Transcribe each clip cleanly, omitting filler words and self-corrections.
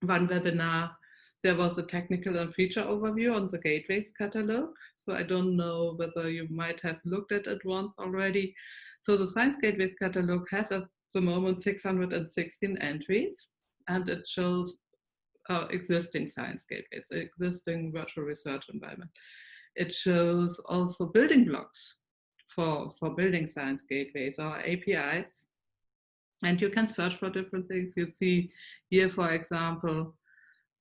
one webinar, there was a technical and feature overview on the gateways catalog. So I don't know whether you might have looked at it once already. So the Science Gateway catalog has at the moment 616 entries, and it shows existing science gateways, existing virtual research environment. It shows also building blocks for building science gateways or APIs. And you can search for different things. You see here, for example,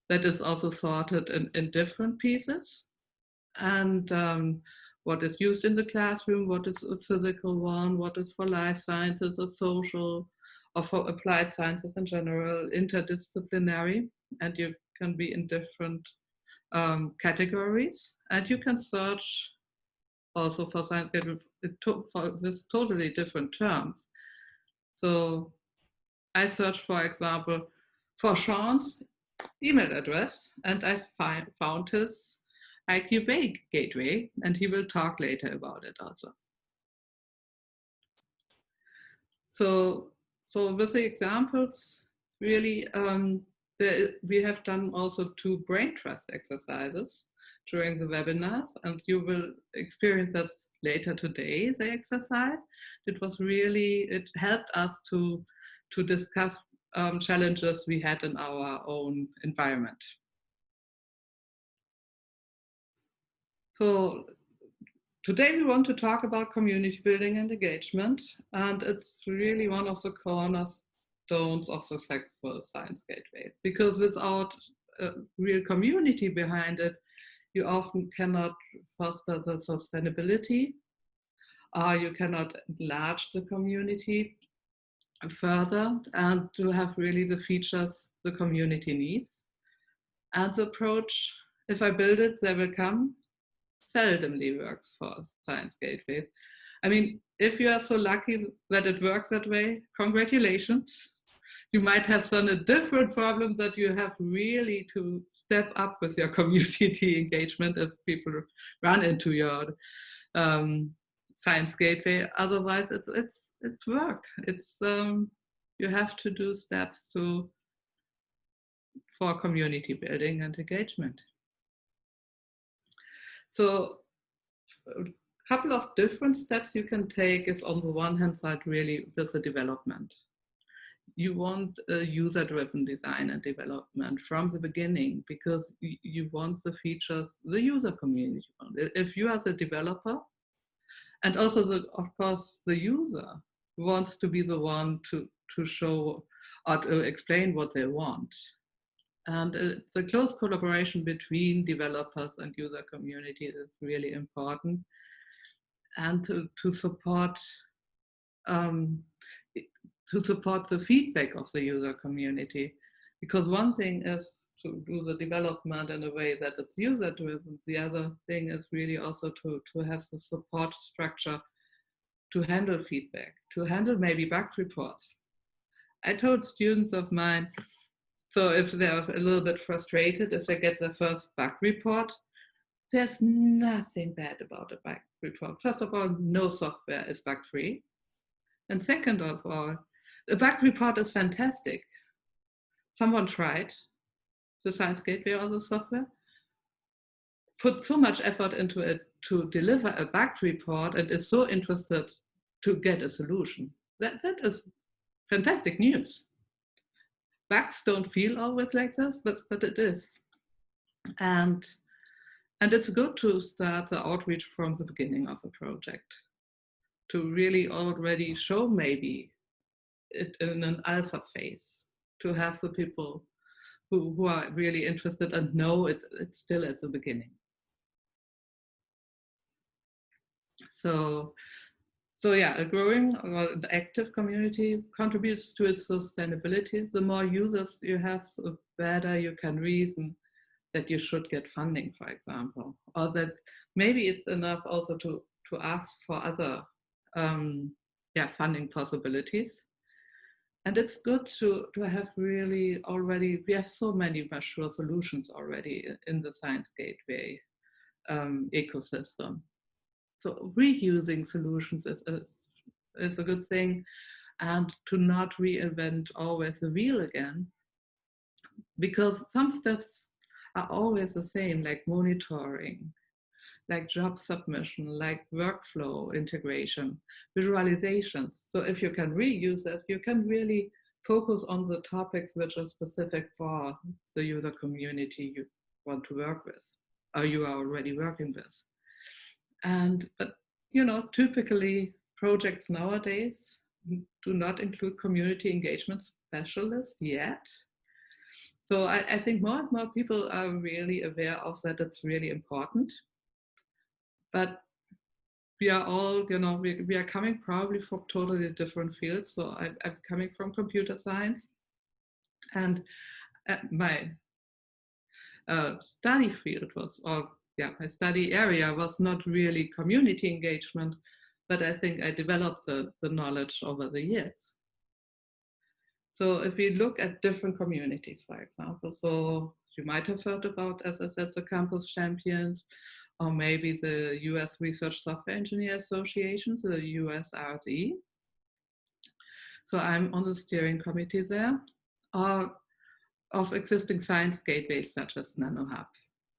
that is also sorted in different pieces. And what is used in the classroom, what is a physical one, what is for life sciences or social, or for applied sciences in general, interdisciplinary. And you can be in different categories. And you can search also for science for this totally different terms. So I searched, for example, for Sean's email address, and I found his IQ gateway, and he will talk later about it also. So with the examples, really, we have done also 2 BrainTrust exercises during the webinars, and you will experience that later today, the exercise. It was really, it helped us to discuss challenges we had in our own environment. So today we want to talk about community building and engagement, and it's really one of the cornerstones of successful science gateways, because without a real community behind it, you often cannot foster the sustainability, or you cannot enlarge the community further and to have really the features the community needs. And the approach, if I build it, they will come, seldomly works for science gateways. I mean, if you are so lucky that it works that way, congratulations. You might have done a different problem that you have really to step up with your community engagement if people run into your science gateway. Otherwise, it's work. It's you have to do steps for community building and engagement. So a couple of different steps you can take is, on the one hand side, really with the development. You want a user-driven design and development from the beginning, because you want the features the user community wants. If you are the developer, and also of course the user wants to be the one to show or to explain what they want. And the close collaboration between developers and user community is really important, and to support the feedback of the user community. Because one thing is to do the development in a way that it's user-driven. The other thing is really also to have the support structure to handle feedback, to handle maybe bug reports. I told students of mine, so if they're a little bit frustrated, if they get their first bug report, there's nothing bad about a bug report. First of all, no software is bug-free. And second of all, a bug report is fantastic. Someone tried the Science Gateway or the software, put so much effort into it to deliver a bug report, and is so interested to get a solution. That is fantastic news. Bugs don't feel always like this, but it is. And it's good to start the outreach from the beginning of a project, to really already show maybe it in an alpha phase, to have the people who are really interested and know it's still at the beginning. So yeah, a growing or an active community contributes to its sustainability. The more users you have, the better you can reason that you should get funding, for example, or that maybe it's enough also to ask for other funding possibilities. And it's good to have really already, we have so many mature solutions already in the Science Gateway ecosystem. So reusing solutions is a good thing, and to not reinvent always the wheel again, because some steps are always the same, like monitoring, like job submission, like workflow integration, visualizations. So if you can reuse it, you can really focus on the topics which are specific for the user community you want to work with, or you are already working with. But typically projects nowadays do not include community engagement specialists yet. So I think more and more people are really aware of that. It's really important. But we are all, we are coming probably from totally different fields. So I'm coming from computer science, and my study field was, my study area was not really community engagement, but I think I developed the knowledge over the years. So if we look at different communities, for example, so you might have heard about, as I said, the Campus Champions, or maybe the US Research Software Engineer Association, the USRC. So I'm on the steering committee there, of existing science gateways such as Nanohub.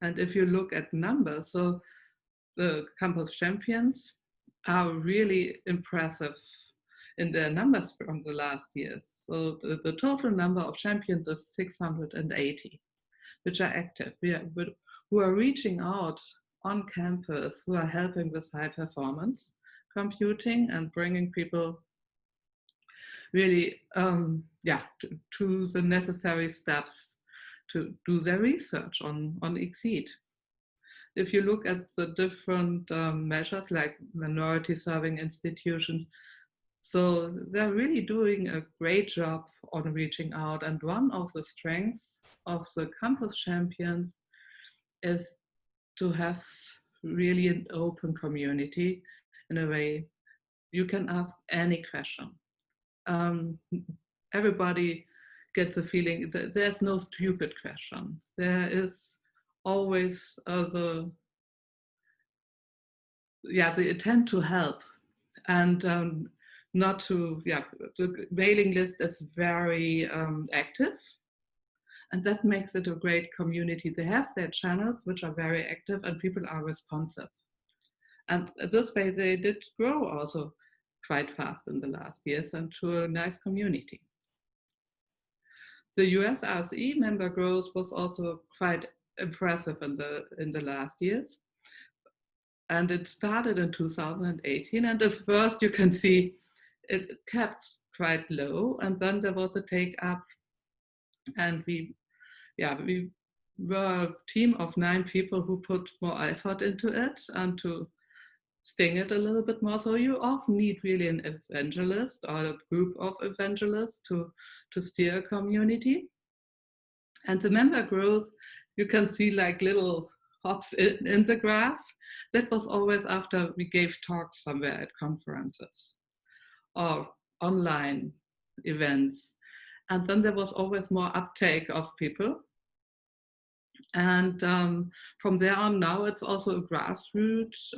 And if you look at numbers, so the Campus Champions are really impressive in their numbers from the last years. So the total number of champions is 680, which are active, who are reaching out on campus, who are helping with high performance computing and bringing people really to the necessary steps to do their research on XSEED. If you look at the different measures like minority serving institutions, so they're really doing a great job on reaching out. And one of the strengths of the Campus Champions is to have really an open community in a way you can ask any question. Everybody gets the feeling that there's no stupid question. There is always the intent to help, and not to, the mailing list is very active, and that makes it a great community. They have their channels which are very active and people are responsive. And this way they did grow also quite fast in the last years and to a nice community. The USRC member growth was also quite impressive in the last years. And it started in 2018. And at first you can see it kept quite low. And then there was a take up. And we were a team of 9 people who put more effort into it and to sting it a little bit more. So you often need really an evangelist or a group of evangelists to steer a community. And the member growth, you can see like little hops in the graph. That was always after we gave talks somewhere at conferences or online events. And then there was always more uptake of people. And from there on now, it's also a grassroots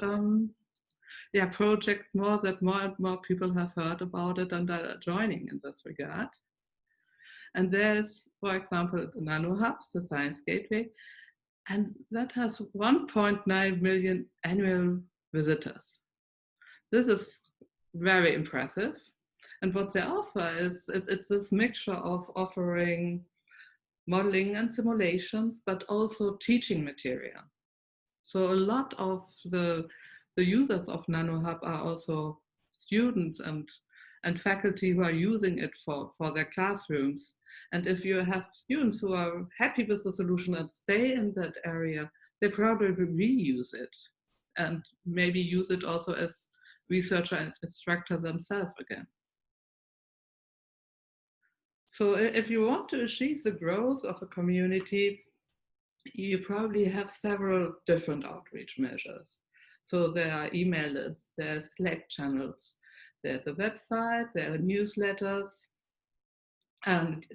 project, more that more and more people have heard about it and are joining in this regard. And there's, for example, the Nanohub, the Science Gateway, and that has 1.9 million annual visitors. This is very impressive. And what they offer is, it's this mixture of offering modeling and simulations, but also teaching material. So a lot of the users of Nanohub are also students and faculty who are using it for their classrooms. And if you have students who are happy with the solution and stay in that area, they probably reuse it and maybe use it also as researcher and instructor themselves again. So if you want to achieve the growth of a community, you probably have several different outreach measures. So there are email lists, there are Slack channels, there's a website, there are newsletters, and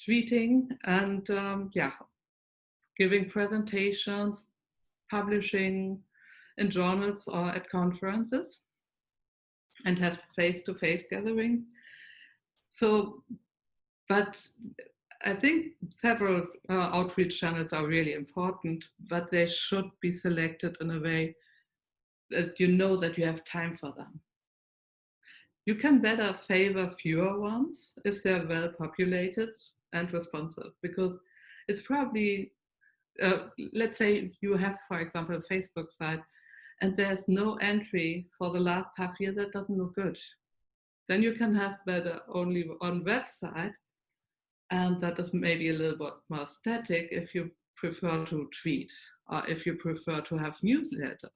tweeting, and giving presentations, publishing in journals or at conferences, and have face-to-face gatherings. So, but I think several outreach channels are really important, but they should be selected in a way that you know that you have time for them. You can better favor fewer ones if they're well populated and responsive, because it's probably, let's say you have, for example, a Facebook site and there's no entry for the last half year, that doesn't look good. Then you can have better only on website, and that is maybe a little bit more static if you prefer to tweet or if you prefer to have newsletter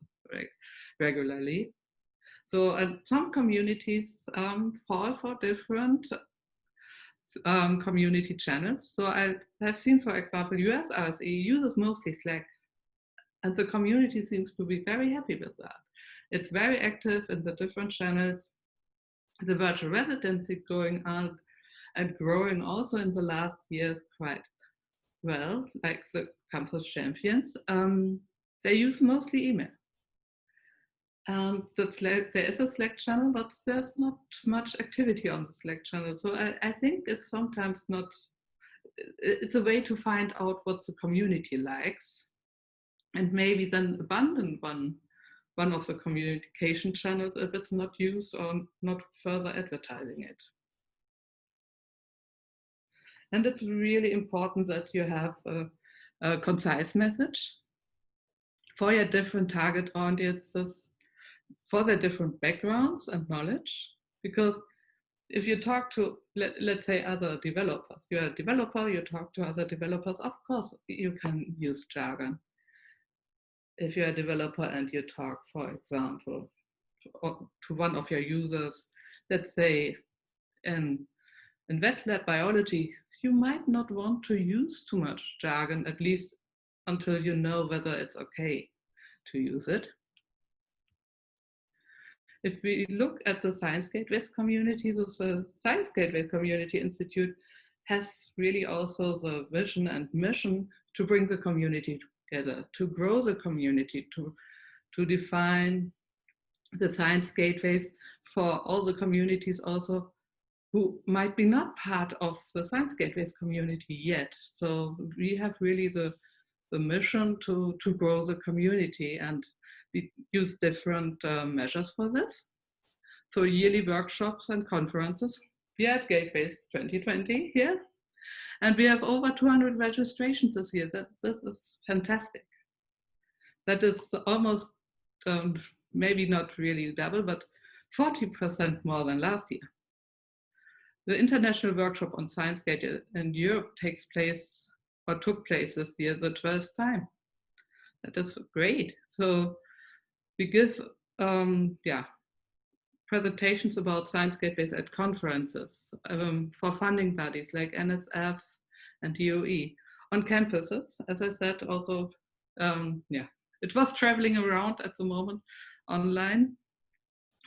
regularly. So some communities fall for different community channels. So I have seen, for example, USERC uses mostly Slack, and the community seems to be very happy with that. It's very active in the different channels. The virtual residency going on and growing also in the last years quite well, like the campus champions. They use mostly email. And there is a Slack channel, but there's not much activity on the Slack channel. So I think it's sometimes not, it's a way to find out what the community likes and maybe then abandon one of the communication channels if it's not used or not further advertising it. And it's really important that you have a concise message for your different target audiences, for their different backgrounds and knowledge. Because if you talk to, let's say, other developers, you're a developer, you talk to other developers, of course, you can use jargon. If you're a developer and you talk, for example, to one of your users, let's say in wet lab biology, you might not want to use too much jargon, at least until you know whether it's okay to use it. If we look at the Science Gateways community, the Science Gateway Community Institute has really also the vision and mission to bring the community together, to grow the community, to define the Science Gateways for all the communities also who might be not part of the Science Gateways community yet. So we have really the mission to grow the community, and we use different measures for this. So yearly workshops and conferences. We are at Gateways 2020 here, and we have over 200 registrations this year. This is fantastic. That is almost, maybe not really double, but 40% more than last year. The international workshop on ScienceGate in Europe takes place, or took place this year, the 12th time. That is great. So we give presentations about Science Gateways at conferences for funding bodies like NSF and DOE on campuses. As I said, also, it was traveling around at the moment online.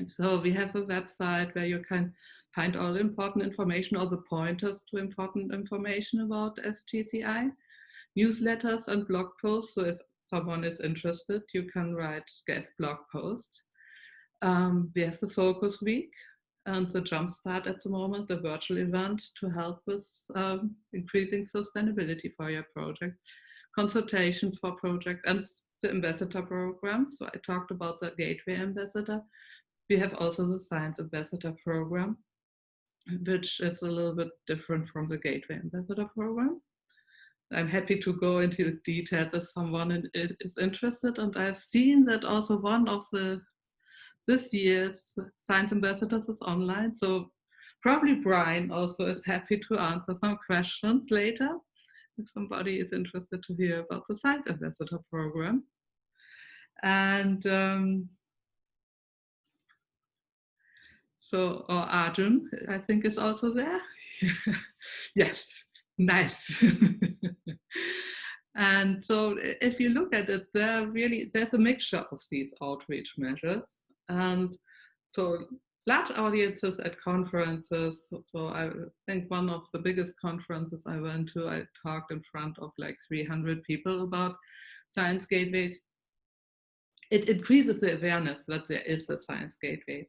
So we have a website where you can find all important information, all the pointers to important information about SGCI, newsletters and blog posts. So if someone is interested, you can write guest blog posts. We have the Focus Week and the Jumpstart at the moment, the virtual event to help with increasing sustainability for your project, consultations for project, and the ambassador program. So I talked about the Gateway Ambassador. We have also the Science Ambassador program, which is a little bit different from the Gateway Ambassador program. I'm happy to go into detail if someone is interested. And I've seen that also one of this year's Science Ambassadors is online. So probably Brian also is happy to answer some questions later if somebody is interested to hear about the Science Ambassador program. And so Arjun, I think, is also there. Yes, nice. And so if you look at it, there's a mixture of these outreach measures. And so large audiences at conferences. So I think one of the biggest conferences I went to, I talked in front of like 300 people about Science Gateways. It increases the awareness that there is a Science Gateway.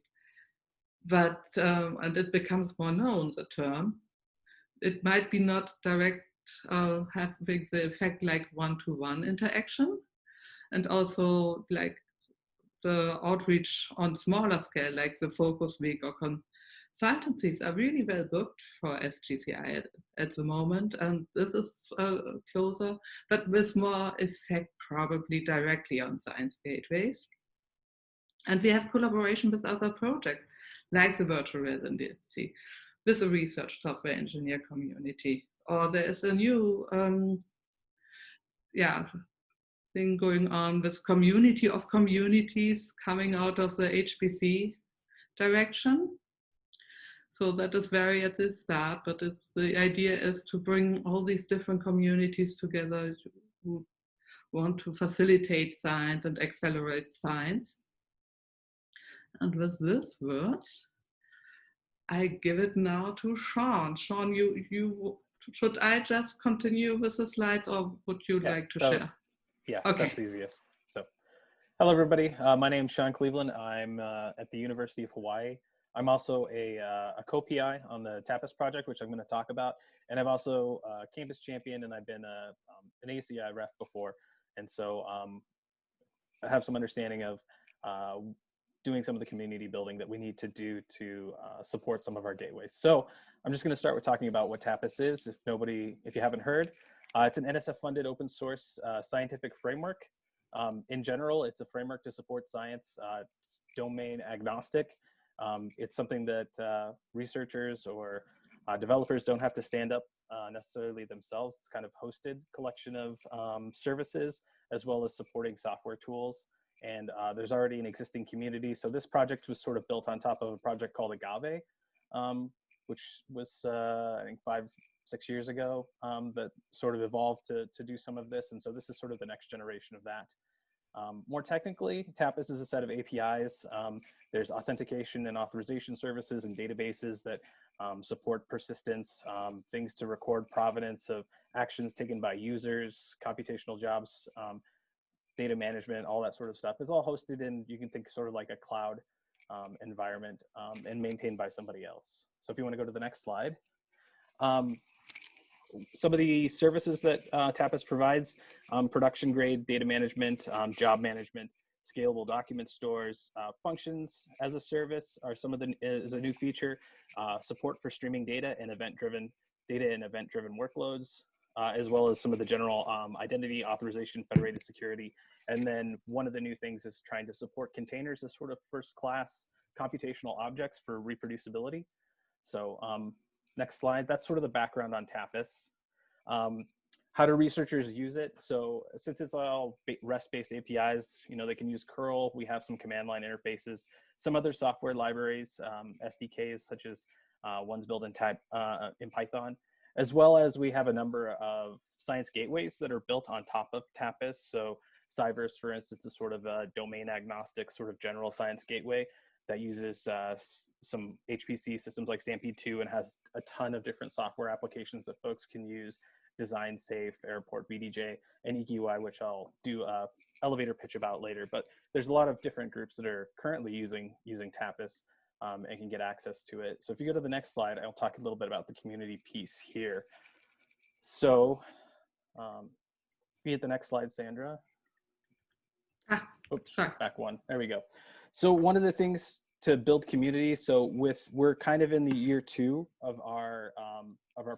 But, and it becomes more known, the term. it might be not direct, having the effect like one-to-one interaction, and also like the outreach on smaller scale, like the focus week or consultancies are really well booked for SGCI at the moment. And this is closer, but with more effect probably directly on science gateways. And we have collaboration with other projects like the Virtual Residency, with the research software engineer community. Or there is a new thing going on with community of communities coming out of the HPC direction. So that is very at the start, but the idea is to bring all these different communities together who want to facilitate science and accelerate science. And with these words, I give it now to Sean. Sean, you should I just continue with the slides, or would you like to share? Yeah, okay. That's easiest. So, hello everybody. My name is Sean Cleveland. I'm at the University of Hawaii. I'm also a co-PI on the Tapas project, which I'm going to talk about. And I've also campus champion, and I've been an ACI ref before. And so I have some understanding of doing some of the community building that we need to do to support some of our gateways. So I'm just going to start with talking about what Tapas is. If you haven't heard, it's an NSF-funded open source scientific framework. In general, it's a framework to support science. It's domain agnostic. It's something that researchers or developers don't have to stand up necessarily themselves. It's kind of hosted collection of services, as well as supporting software tools. And there's already an existing community. So this project was sort of built on top of a project called Agave, which was, I think, 5-6 years ago, that sort of evolved to do some of this. And so this is sort of the next generation of that. More technically, Tapas is a set of APIs. There's authentication and authorization services and databases that support persistence, things to record provenance of actions taken by users, computational jobs, data management, all that sort of stuff. It's all hosted in, you can think sort of like a cloud environment, and maintained by somebody else. So if you want to go to the next slide. Some of the services that Tapas provides: production grade data management, job management, scalable document stores, functions as a service are some of the, is a new feature, support for streaming data and event-driven workloads, as well as some of the general identity, authorization, federated security. And then one of the new things is trying to support containers as sort of first-class computational objects for reproducibility. So next slide. That's sort of the background on Tapas. How do researchers use it? So since it's all REST-based APIs, they can use curl. We have some command line interfaces, some other software libraries, SDKs, such as ones built in Python, as well as we have a number of science gateways that are built on top of Tapas. So Cyverse, for instance, is sort of a domain agnostic sort of general science gateway that uses some HPC systems like Stampede 2 and has a ton of different software applications that folks can use: Design Safe, Airport BDJ, and EQI, which I'll do a elevator pitch about later. But there's a lot of different groups that are currently using Tapas and can get access to it. So if you go to the next slide, I'll talk a little bit about the community piece here. So you hit the next slide, Sandra. Oops, sorry. Back one. There we go. So one of the things to build community. So we're kind of in the year 2 of our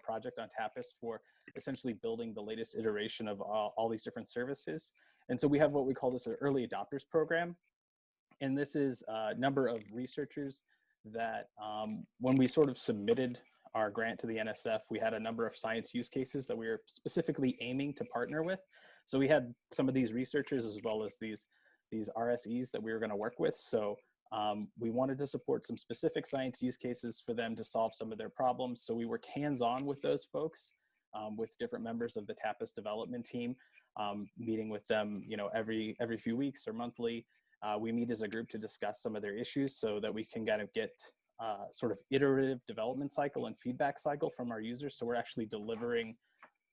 project on Tapas for essentially building the latest iteration of all these different services. And so we have what we call this an early adopters program. And this is a number of researchers that when we sort of submitted our grant to the NSF, we had a number of science use cases that we were specifically aiming to partner with. So we had some of these researchers as well as these RSEs that we were going to work with. So we wanted to support some specific science use cases for them to solve some of their problems. So we work hands-on with those folks, with different members of the Tapas development team, meeting with them, every few weeks or monthly. We meet as a group to discuss some of their issues so that we can kind of get sort of iterative development cycle and feedback cycle from our users. So we're actually delivering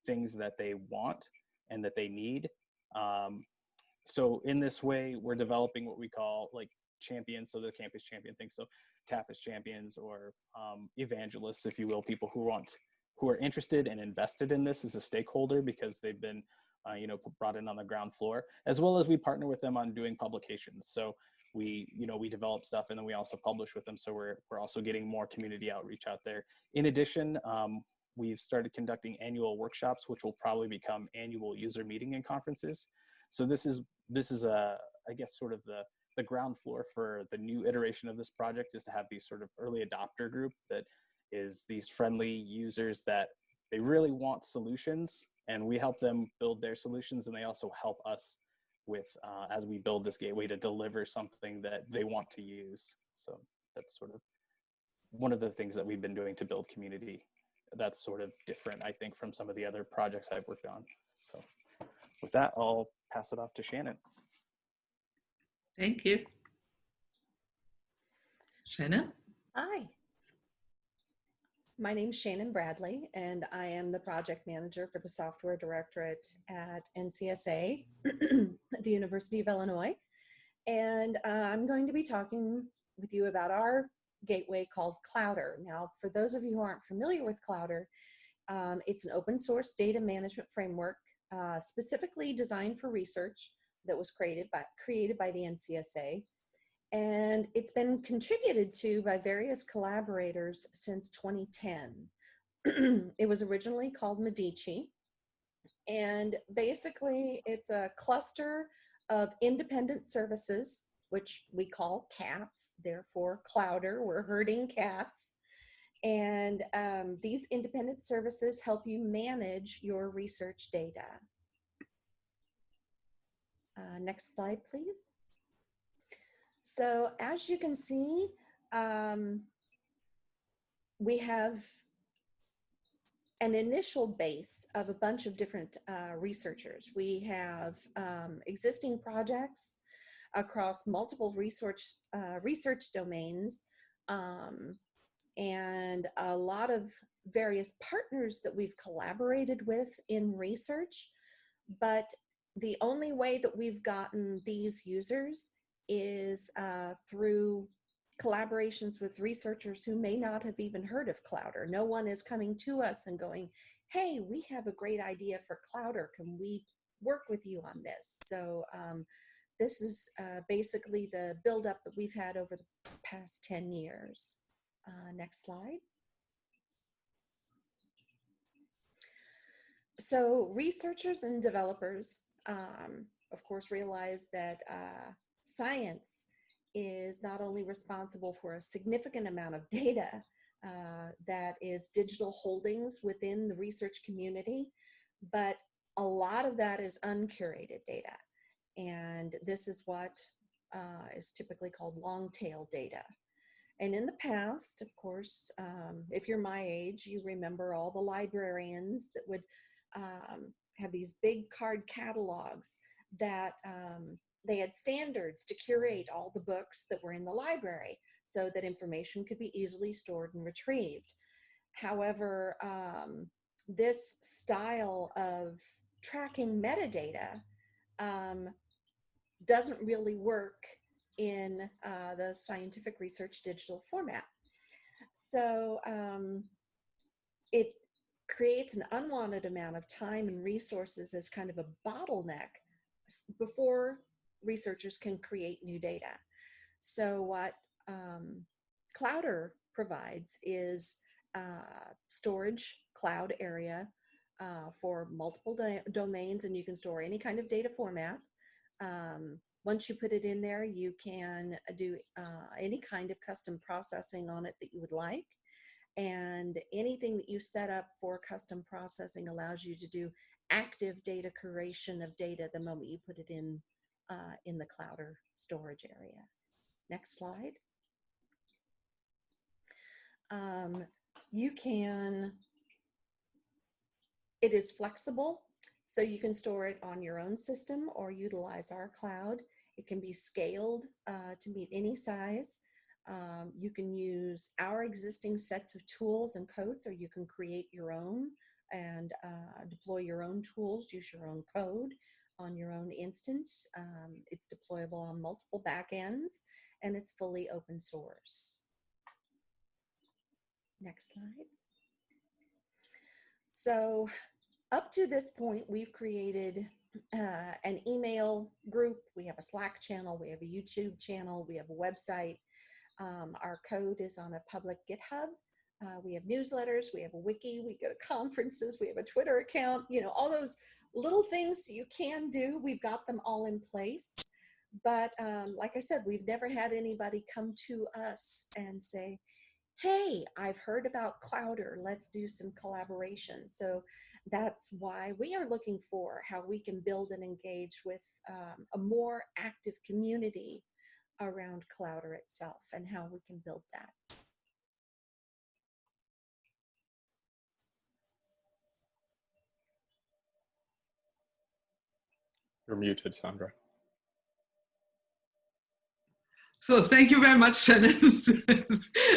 things that they want and that they need. So in this way, we're developing what we call like champions, so the campus champion thing. So Tapas champions or evangelists, if you will, people who want who are interested and invested in this as a stakeholder because they've been brought in on the ground floor, as well as we partner with them on doing publications. So we develop stuff and then we also publish with them. So we're also getting more community outreach out there. In addition, we've started conducting annual workshops, which will probably become annual user meeting and conferences. So this is I guess sort of the ground floor for the new iteration of this project, is to have these sort of early adopter group that is these friendly users that they really want solutions, and we help them build their solutions, and they also help us with as we build this gateway to deliver something that they want to use. So that's sort of one of the things that we've been doing to build community. That's sort of different, I think, from some of the other projects I've worked on. So with that, I'll pass it off to Shannon. Thank you. Shannon? Hi. My name's Shannon Bradley, and I am the project manager for the software directorate at NCSA at the University of Illinois. And I'm going to be talking with you about our gateway called Clowder. Now, for those of you who aren't familiar with Clowder, it's an open source data management framework specifically designed for research that was created by the NCSA. And it's been contributed to by various collaborators since 2010. It was originally called Medici. And basically, it's a cluster of independent services, which we call cats, therefore Clowder, we're herding cats. And these independent services help you manage your research data. Next slide, please. So as you can see, we have an initial base of a bunch of different researchers. We have existing projects across multiple research domains, and a lot of various partners that we've collaborated with in research. But the only way that we've gotten these users is through collaborations with researchers who may not have even heard of Clowder. No one is coming to us and going, hey, we have a great idea for Clowder. Can we work with you on this? So this is basically the buildup that we've had over the past 10 years. Next slide. So researchers and developers, of course, realize that science is not only responsible for a significant amount of data that is digital holdings within the research community, but a lot of that is uncurated data. And this is what is typically called long tail data. And in the past, of course, if you're my age, you remember all the librarians that would have these big card catalogs that they had standards to curate all the books that were in the library so that information could be easily stored and retrieved. However, this style of tracking metadata doesn't really work in the scientific research digital format. So it creates an unwanted amount of time and resources as kind of a bottleneck before researchers can create new data. So what Clowder provides is storage cloud area for multiple domains, and you can store any kind of data format. Once you put it in there, you can do any kind of custom processing on it that you would like. And anything that you set up for custom processing allows you to do active data curation of data the moment you put it in the Clowder storage area. Next slide. It is flexible, so you can store it on your own system or utilize our cloud. It can be scaled to meet any size. You can use our existing sets of tools and codes, or you can create your own and deploy your own tools, use your own code on your own instance. It's deployable on multiple backends, and it's fully open source. Next slide. So up to this point, we've created an email group. We have a Slack channel. We have a YouTube channel. We have a website. Our code is on a public GitHub. We have newsletters. We have a wiki. We go to conferences. We have a Twitter account. You know, all those little things you can do. We've got them all in place. But like I said, we've never had anybody come to us and say, hey, I've heard about Clouder, let's do some collaboration. So that's why we are looking for how we can build and engage with a more active community around Clouder itself and how we can build that. You're muted, Sandra. So thank you very much, Shannon.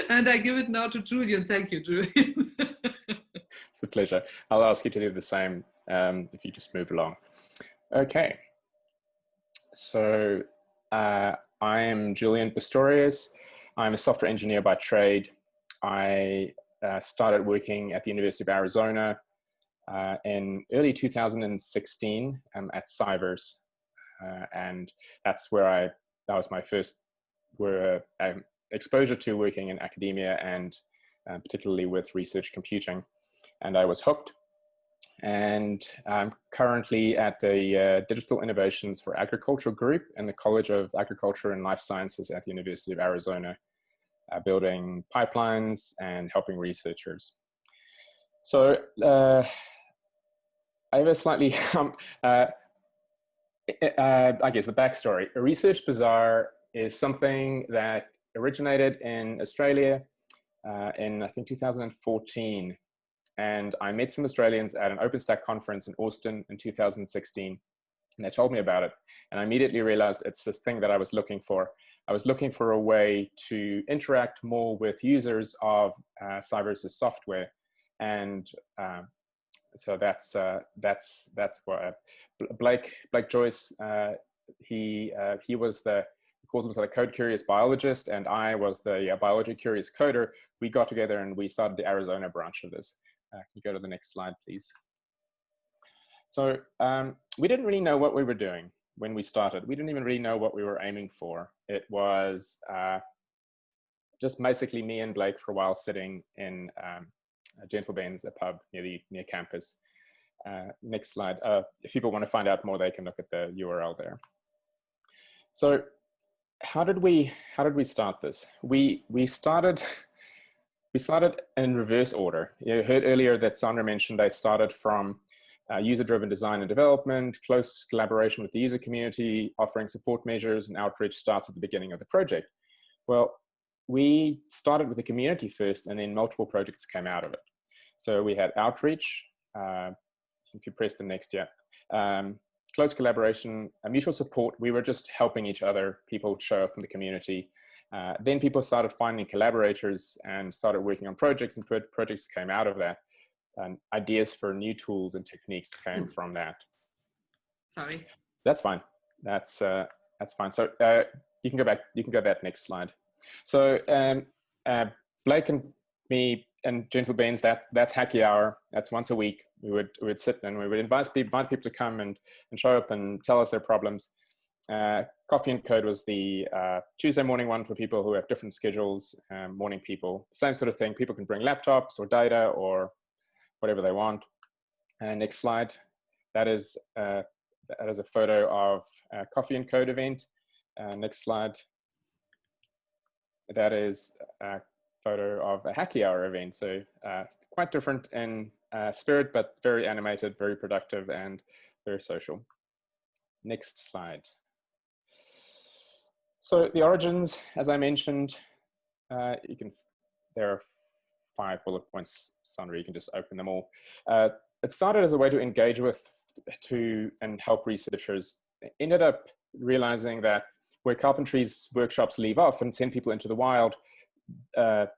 And I give it now to Julian. Thank you, Julian. It's a pleasure. I'll ask you to do the same if you just move along. Okay. So I am Julian Pastorius. I'm a software engineer by trade. I started working at the University of Arizona in early 2016 at Cybers. And that's where that was my first exposure to working in academia and particularly with research computing. And I was hooked. And I'm currently at the Digital Innovations for Agriculture group in the College of Agriculture and Life Sciences at the University of Arizona, building pipelines and helping researchers. So I have a slightly, I guess the backstory. A Research Bazaar is something that originated in Australia in, I think, 2014. And I met some Australians at an OpenStack conference in Austin in 2016. And they told me about it. And I immediately realized it's this thing that I was looking for. I was looking for a way to interact more with users of Cybers' software. And so that's what Blake Joyce, he was he calls himself a code curious biologist, and I was the biology curious coder. We got together and we started the Arizona branch of this. Can you go to the next slide, please? So we didn't really know what we were doing when we started. We didn't even really know what we were aiming for. It was just basically me and Blake for a while sitting in Gentle Ben's, a pub near campus. Next slide. If people want to find out more, they can look at the URL there. So how did we start this? We started in reverse order. You heard earlier that Sandra mentioned they started from user-driven design and development, close collaboration with the user community, offering support measures, and outreach starts at the beginning of the project. Well, we started with the community first, and then multiple projects came out of it. So we had outreach, if you press the next, close collaboration, mutual support. We were just helping each other, people show up from the community. Then people started finding collaborators and started working on projects, and projects came out of that. And ideas for new tools and techniques came from that. Sorry. That's fine. That's fine. So you can go back. You can go that next slide. So Blake and me and Gentle Beans, that's Hacky Hour. That's once a week. We would sit and we would invite people to come and show up and tell us their problems. Coffee and Code was the Tuesday morning one for people who have different schedules, morning people. Same sort of thing. People can bring laptops or data or whatever they want. Next slide. That is a photo of a Coffee and Code event. Next slide. That is a photo of a Hacky Hour event. So quite different in spirit, but very animated, very productive, and very social. Next slide. So the origins, as I mentioned, there are 5 bullet points, Sandra, you can just open them all. It started as a way to engage with and help researchers. Ended up realizing that where carpentry's workshops leave off and send people into the wild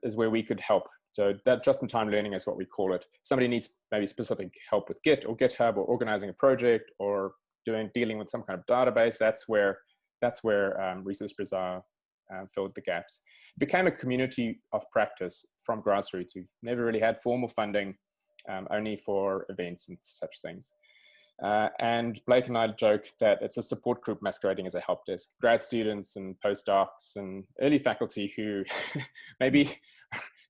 is where we could help. So that just-in-time learning is what we call it. Somebody needs maybe specific help with Git or GitHub or organizing a project or dealing with some kind of database. That's where Research Bazaar filled the gaps. It became a community of practice from grassroots. We've never really had formal funding. only for events and such things. And Blake and I joke that it's a support group masquerading as a help desk. Grad students and postdocs and early faculty who maybe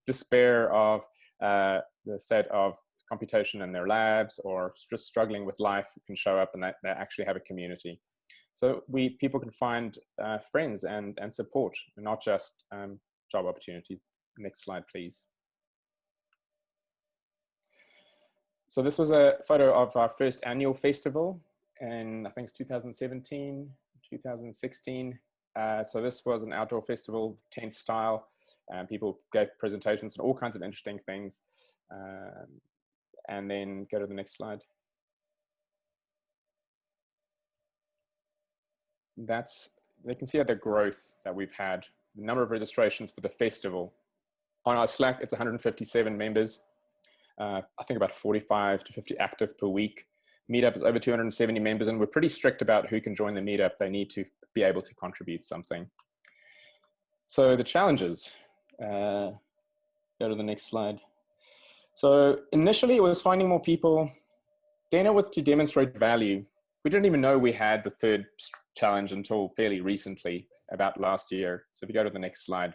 despair of the state of computation in their labs or just struggling with life can show up, and they actually have a community. So people can find friends and support, not just job opportunities. Next slide, please. So this was a photo of our first annual festival, and I think it's 2017, 2016. So this was an outdoor festival, tent style. People gave presentations on all kinds of interesting things. And then go to the next slide. They can see the growth that we've had, the number of registrations for the festival. On our Slack, it's 157 members. I think about 45 to 50 active per week. Meetup is over 270 members, and we're pretty strict about who can join the meetup. They need to be able to contribute something. So the challenges, go to the next slide. So initially it was finding more people, then it was to demonstrate value. We didn't even know we had the third challenge until fairly recently, about last year. So if you go to the next slide,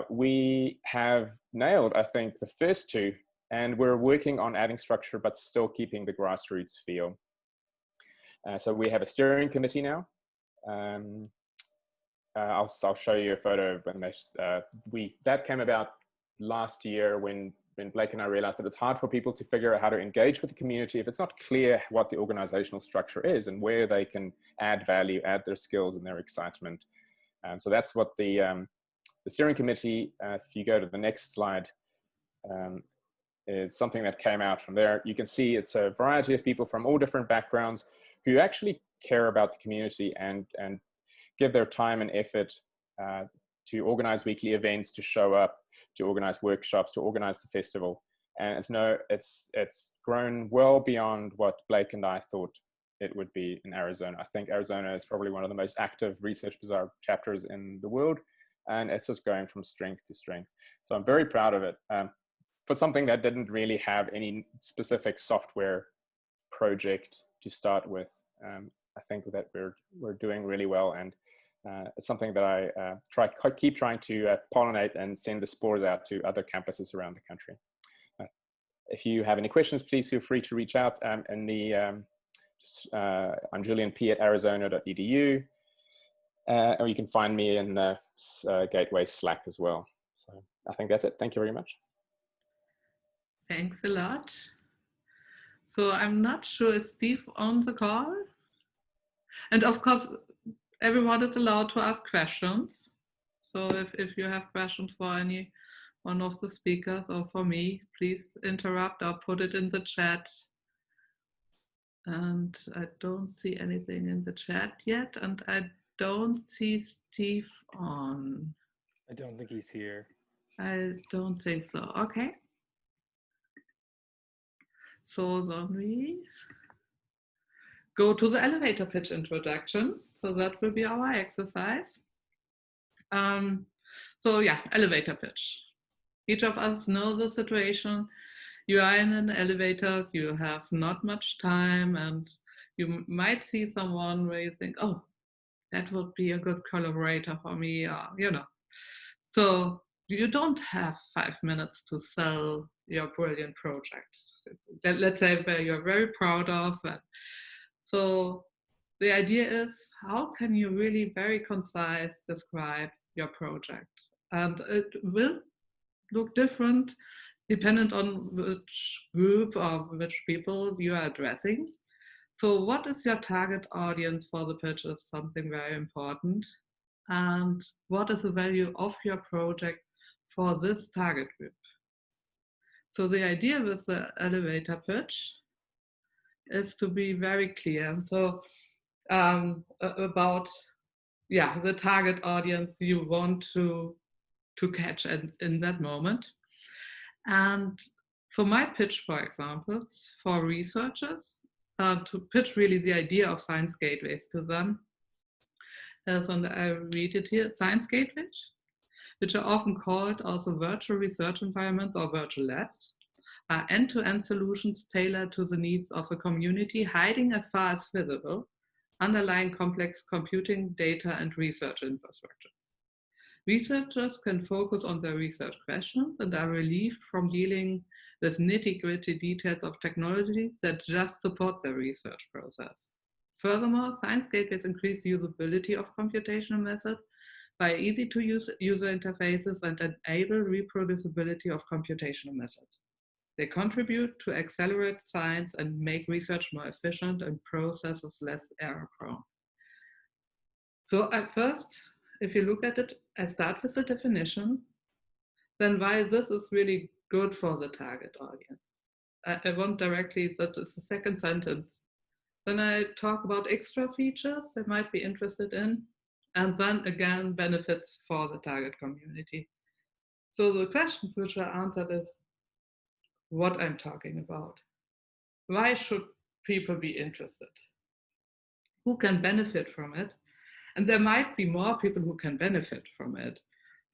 we have nailed, I think, the first two, and we're working on adding structure, but still keeping the grassroots feel. So we have a steering committee now. I'll show you a photo of when that came about last year when Blake and I realized that it's hard for people to figure out how to engage with the community if it's not clear what the organizational structure is and where they can add value, add their skills and their excitement. So that's what the steering committee, if you go to the next slide, is something that came out from there. You can see it's a variety of people from all different backgrounds who actually care about the community and give their time and effort to organize weekly events, to show up, to organize workshops, to organize the festival. And it's grown well beyond what Blake and I thought it would be in Arizona. I think Arizona is probably one of the most active Research Bazaar chapters in the world, and it's just going from strength to strength. So I'm very proud of it. For something that didn't really have any specific software project to start with, I think that we're doing really well, and it's something that I keep trying to pollinate and send the spores out to other campuses around the country. If you have any questions, please feel free to reach out. I'm Julian P at arizona.edu, or you can find me in the Gateway Slack as well. So I think that's it. Thank you very much. Thanks a lot. So I'm not sure, is Steve on the call? And of course, everyone is allowed to ask questions. So if you have questions for any one of the speakers or for me, please interrupt or put it in the chat. And I don't see anything in the chat yet, and I don't see Steve on. I don't think he's here. I don't think so. Okay. So then we go to the elevator pitch introduction. So that will be our exercise. So yeah, elevator pitch. Each of us knows the situation. You are in an elevator, you have not much time, and you might see someone where you think, oh, that would be a good collaborator for me, you know. So you don't have 5 minutes to sell your brilliant project. Let's say where you're very proud of. So the idea is, how can you really very concise describe your project? And it will look different dependent on which group or which people you are addressing. So what is your target audience for the pitch is something very important. And what is the value of your project for this target group? So the idea with the elevator pitch is to be very clear. So about the target audience you want to catch in that moment. And for my pitch, for example, for researchers, to pitch really the idea of science gateways to them. And I read it here, science gateways, which are often called also virtual research environments or virtual labs, are end-to-end solutions tailored to the needs of a community, hiding as far as feasible underlying complex computing, data, and research infrastructure. Researchers can focus on their research questions and are relieved from dealing with nitty-gritty details of technologies that just support their research process. Furthermore, science gateways increase the usability of computational methods by easy-to-use user interfaces and enable reproducibility of computational methods. They contribute to accelerate science and make research more efficient and processes less error-prone. So at first, if you look at it, I start with the definition, then why this is really good for the target audience. I want directly, that is the second sentence. Then I talk about extra features they might be interested in, and then again, benefits for the target community. So the questions which I answered is what I'm talking about. Why should people be interested? Who can benefit from it? And there might be more people who can benefit from it.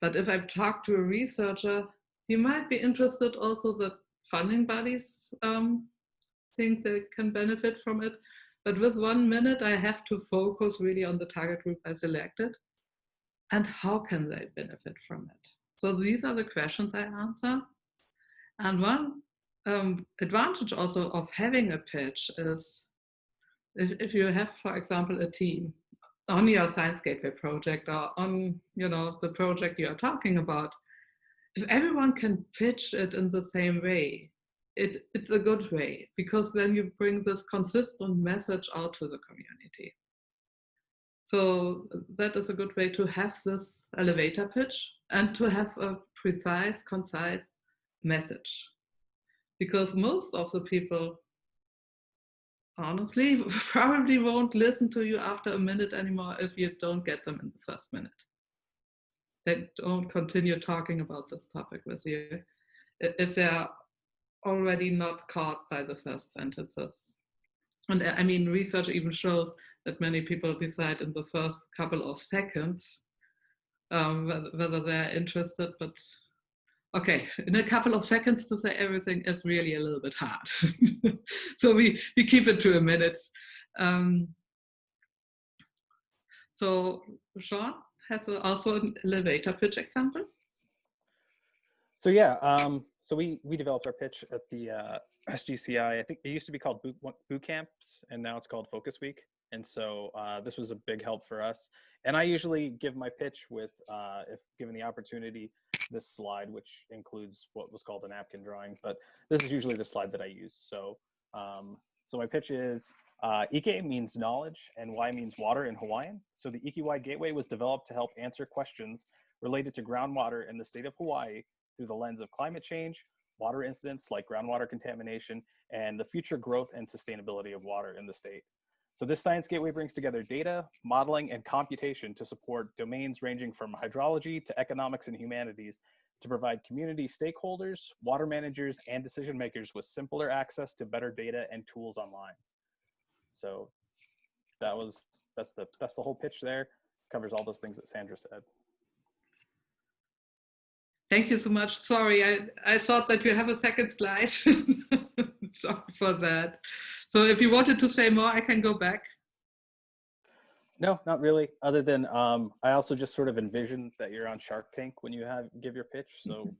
But if I talk to a researcher, he might be interested also that funding bodies think they can benefit from it. But with 1 minute, I have to focus really on the target group I selected and how can they benefit from it. So these are the questions I answer. And one advantage also of having a pitch is if you have, for example, a team on your Science Gateway project or on the project you are talking about, if everyone can pitch it in the same way, it's a good way, because then you bring this consistent message out to the community. So that is a good way to have this elevator pitch and to have a precise, concise message. Because most of the people, honestly, probably won't listen to you after a minute anymore if you don't get them in the first minute. They don't continue talking about this topic with you if they're already not caught by the first sentences. And I mean, research even shows that many people decide in the first couple of seconds whether they're interested, but okay, in a couple of seconds to say everything is really a little bit hard. So we keep it to a minute. So Sean has also an elevator pitch example. So yeah, so we developed our pitch at the SGCI. I think it used to be called boot camps, and now it's called Focus Week. And so this was a big help for us. And I usually give my pitch with, if given the opportunity, this slide, which includes what was called a napkin drawing, but this is usually the slide that I use. So, so my pitch is, Ike means knowledge and Y means water in Hawaiian. So the Ikiwai Gateway was developed to help answer questions related to groundwater in the state of Hawaii through the lens of climate change, water incidents like groundwater contamination, and the future growth and sustainability of water in the state. So this Science Gateway brings together data, modeling, and computation to support domains ranging from hydrology to economics and humanities to provide community stakeholders, water managers, and decision makers with simpler access to better data and tools online. So that's the whole pitch there. Covers all those things that Sandra said. Thank you so much. Sorry, I thought that you have a second slide. Sorry for that. So if you wanted to say more, I can go back. No, not really. Other than I also just sort of envision that you're on Shark Tank when you give your pitch. So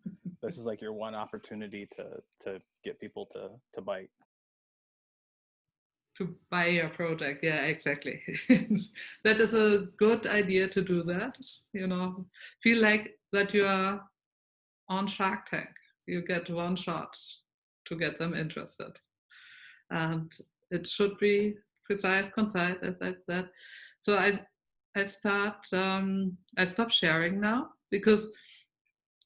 this is like your one opportunity to get people to bite. To buy your project, yeah, exactly. That is a good idea to do that. Feel like that you are on Shark Tank. You get one shot to get them interested. And it should be precise, concise, as I said. So I stop sharing now, because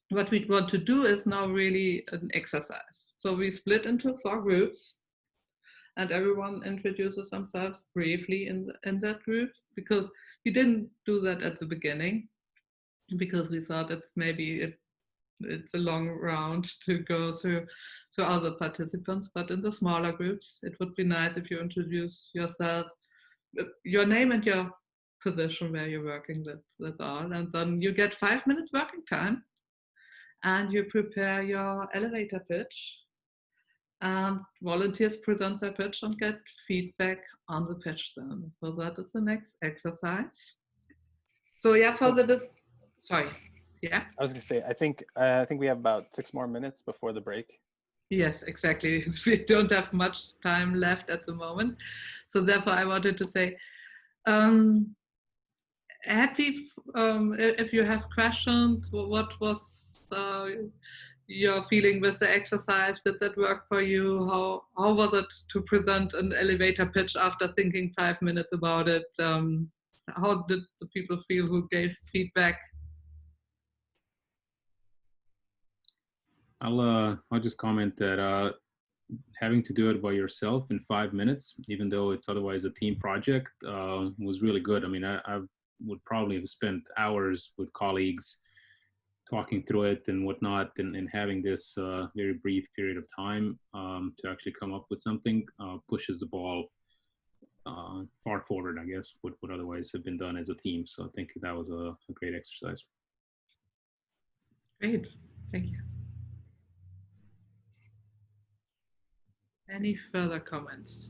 what we want to do is now really an exercise. So we split into 4 groups, and everyone introduces themselves briefly in that group, because we didn't do that at the beginning, because we thought it's a long round to go through other participants. But in the smaller groups, it would be nice if you introduce yourself, your name and your position where you're working, that's all. And then you get 5 minutes working time, and you prepare your elevator pitch. and volunteers present their pitch and get feedback on the pitch then. So that is the next exercise. So yeah, for sorry, yeah. I was going to say, I think we have about 6 more minutes before the break. Yes, exactly. We don't have much time left at the moment. So therefore I wanted to say, happy if you have questions, what was your feeling with the exercise? Did that work for you? How was it to present an elevator pitch after thinking 5 minutes about it? How did the people feel who gave feedback? I'll just comment that having to do it by yourself in 5 minutes, even though it's otherwise a team project, was really good. I mean, I would probably have spent hours with colleagues talking through it and whatnot, and having this very brief period of time to actually come up with something pushes the ball far forward, I guess, what would otherwise have been done as a team. So I think that was a great exercise. Great, thank you. Any further comments?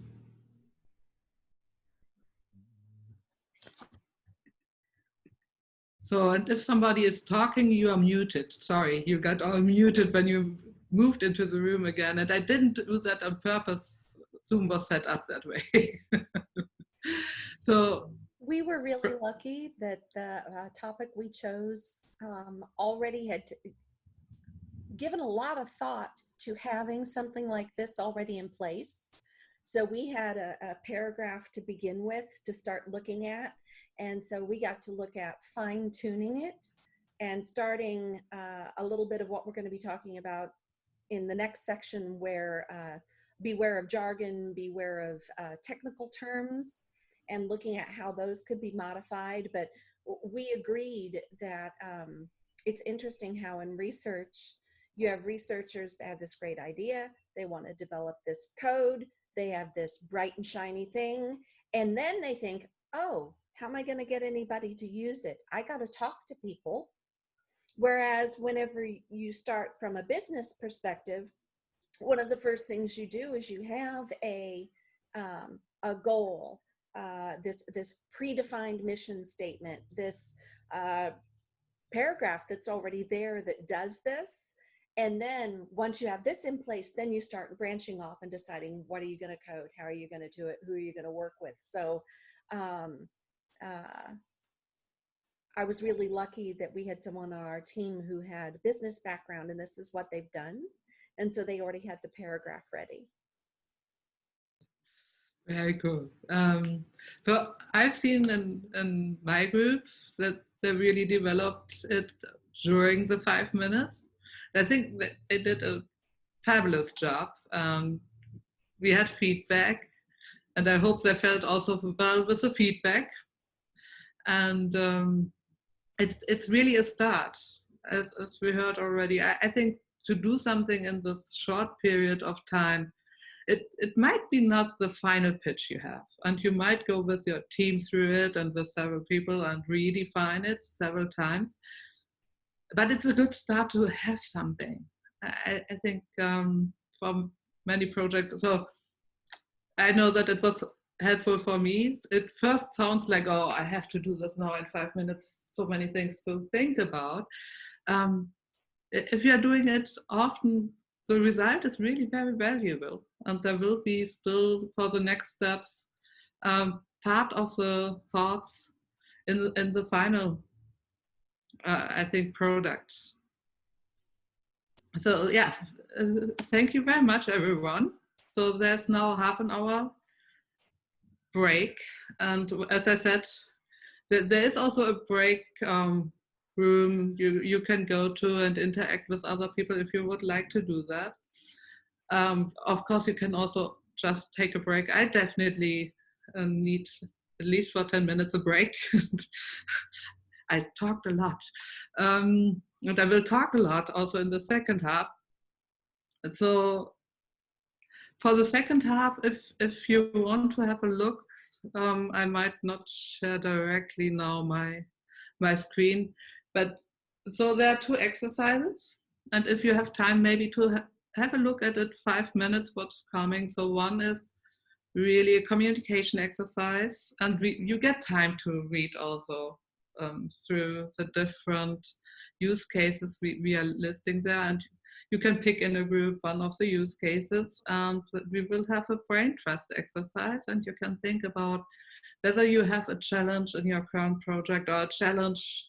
So, and if somebody is talking, you are muted. Sorry, you got all muted when you moved into the room again. And I didn't do that on purpose. Zoom was set up that way. So we were really lucky that the topic we chose already had given a lot of thought to having something like this already in place. So we had a paragraph to begin with to start looking at. And so we got to look at fine tuning it and starting a little bit of what we're going to be talking about in the next section, where beware of jargon, beware of technical terms, and looking at how those could be modified. But we agreed that it's interesting how in research, you have researchers that have this great idea. They want to develop this code. They have this bright and shiny thing. And then they think, oh, how am I going to get anybody to use it? I got to talk to people. Whereas whenever you start from a business perspective, one of the first things you do is you have a goal, this predefined mission statement, this paragraph that's already there that does this. And then once you have this in place, then you start branching off and deciding, what are you going to code? How are you going to do it? Who are you going to work with? So I was really lucky that we had someone on our team who had a business background, and this is what they've done. And so they already had the paragraph ready. Very cool. So I've seen in my groups that they really developed it during the 5 minutes. I think that they did a fabulous job. We had feedback, and I hope they felt also well with the feedback. And it's really a start, as we heard already. I think to do something in this short period of time, it might be not the final pitch you have, and you might go with your team through it and with several people and redefine it several times. But it's a good start to have something. I think for many projects, so I know that it was helpful for me. It first sounds like, oh, I have to do this now in 5 minutes, so many things to think about. If you're doing it often, the result is really very valuable, and there will be still for the next steps part of the thoughts in the final I think product. So yeah, thank you very much everyone. So there's now half an hour break, and as I said, there is also a break room you can go to and interact with other people if you would like to do that. Of course, you can also just take a break. I definitely need at least for 10 minutes a break. I talked a lot, and I will talk a lot also in the second half. So for the second half, if you want to have a look, I might not share directly now my screen, but so there are 2 exercises, and if you have time maybe to have a look at it, 5 minutes, what's coming. So one is really a communication exercise, and you get time to read also through the different use cases we are listing there, and you can pick in a group one of the use cases, and we will have a BrainTrust exercise, and you can think about whether you have a challenge in your current project or a challenge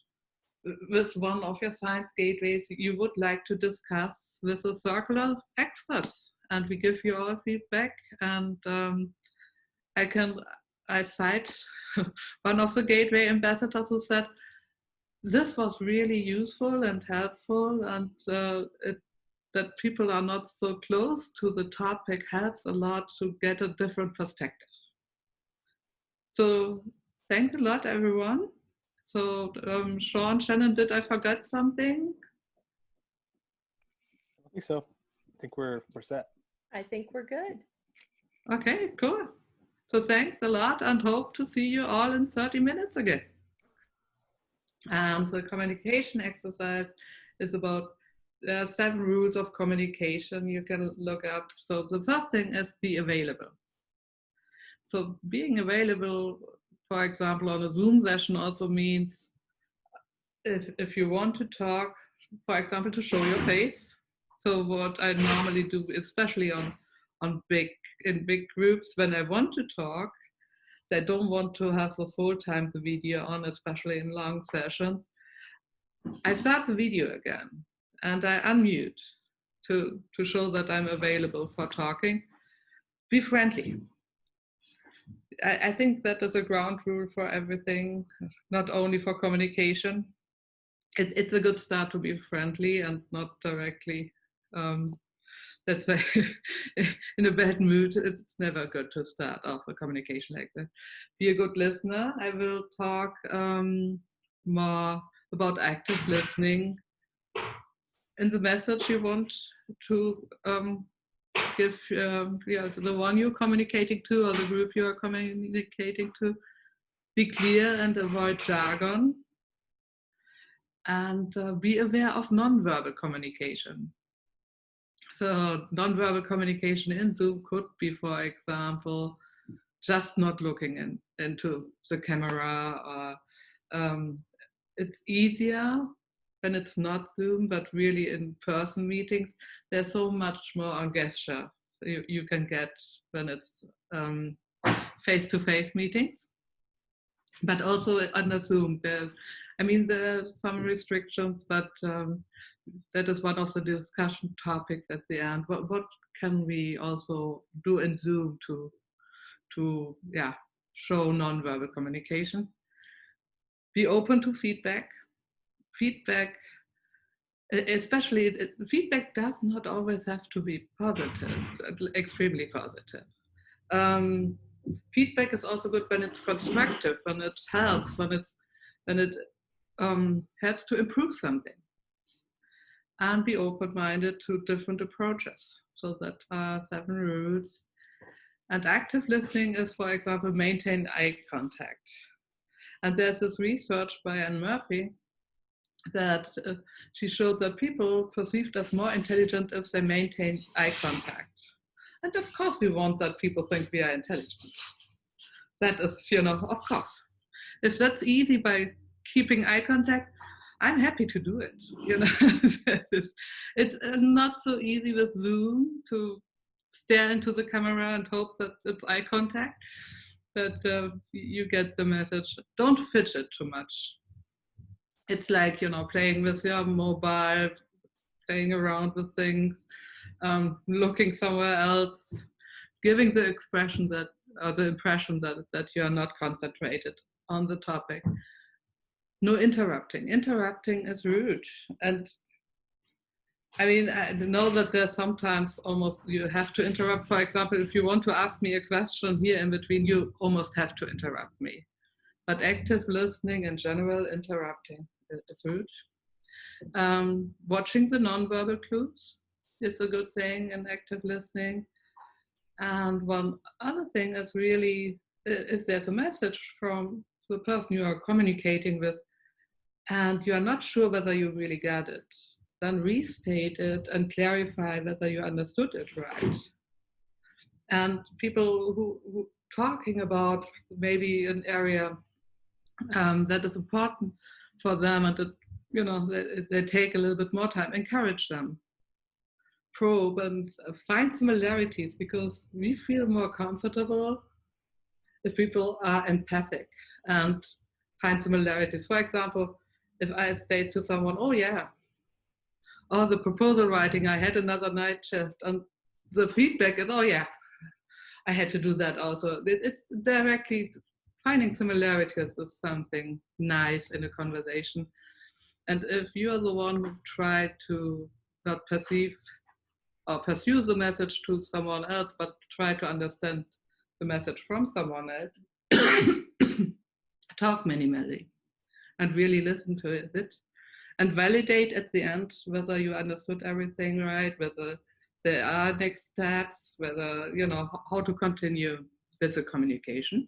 with one of your science gateways you would like to discuss with a circle of experts, and we give you our feedback. And I cite one of the gateway ambassadors who said, this was really useful and helpful, and that people are not so close to the topic helps a lot to get a different perspective. So thanks a lot, everyone. So Sean, Shannon, did I forget something? I don't think so. I think we're set. I think we're good. Okay, cool. So thanks a lot, and hope to see you all in 30 minutes again. And the communication exercise is about 7 rules of communication you can look up. So the first thing is be available. So being available, for example, on a Zoom session also means if you want to talk, for example, to show your face. So what I normally do, especially in big groups, when I want to talk, I don't want to have the full time the video on, especially in long sessions. I start the video again and I unmute to show that I'm available for talking. Be friendly. I think that is a ground rule for everything, not only for communication. It's a good start to be friendly and not directly, let's say, in a bad mood. It's never good to start off a communication like that. Be a good listener. I will talk more about active listening. In the message you want to give the one you're communicating to or the group you are communicating to, be clear and avoid jargon, and be aware of nonverbal communication. So nonverbal communication in Zoom could be, for example, just not looking into the camera, or it's easier when it's not Zoom, but really in person meetings, there's so much more on gesture you can get when it's face-to-face meetings. But also under Zoom, there are some restrictions, but that is one of the discussion topics at the end. What can we also do in Zoom to show nonverbal communication? Be open to feedback. Feedback, especially feedback, does not always have to be positive, extremely positive. Feedback is also good when it's constructive, when it helps, when it helps to improve something. And be open-minded to different approaches. So that are 7 rules. And active listening is, for example, maintain eye contact. And there's this research by Anne Murphy that she showed that people perceived as more intelligent if they maintain eye contact. And of course we want that people think we are intelligent. That is, of course. If that's easy by keeping eye contact, I'm happy to do it. It's not so easy with Zoom to stare into the camera and hope that it's eye contact, but you get the message. Don't fidget too much. It's like, playing with your mobile, playing around with things, looking somewhere else, giving the impression that you are not concentrated on the topic. No interrupting. Interrupting is rude. And I know that there's sometimes almost you have to interrupt. For example, if you want to ask me a question here in between, you almost have to interrupt me. But active listening in general, interrupting is rude. Watching the nonverbal clues is a good thing in active listening. And one other thing is really, if there's a message from the person you are communicating with, and you are not sure whether you really get it, then restate it and clarify whether you understood it right. And people who talking about maybe an area that is important for them, and they take a little bit more time, encourage them, probe and find similarities, because we feel more comfortable if people are empathic and find similarities. For example, if I state to someone, oh yeah, or the proposal writing, I had another night shift, and the feedback is, oh yeah, I had to do that also. It's directly finding similarities is something nice in a conversation. And if you're the one who tried to not perceive or pursue the message to someone else, but try to understand the message from someone else, talk minimally and really listen to it and validate at the end whether you understood everything right, whether there are next steps, whether, how to continue with the communication.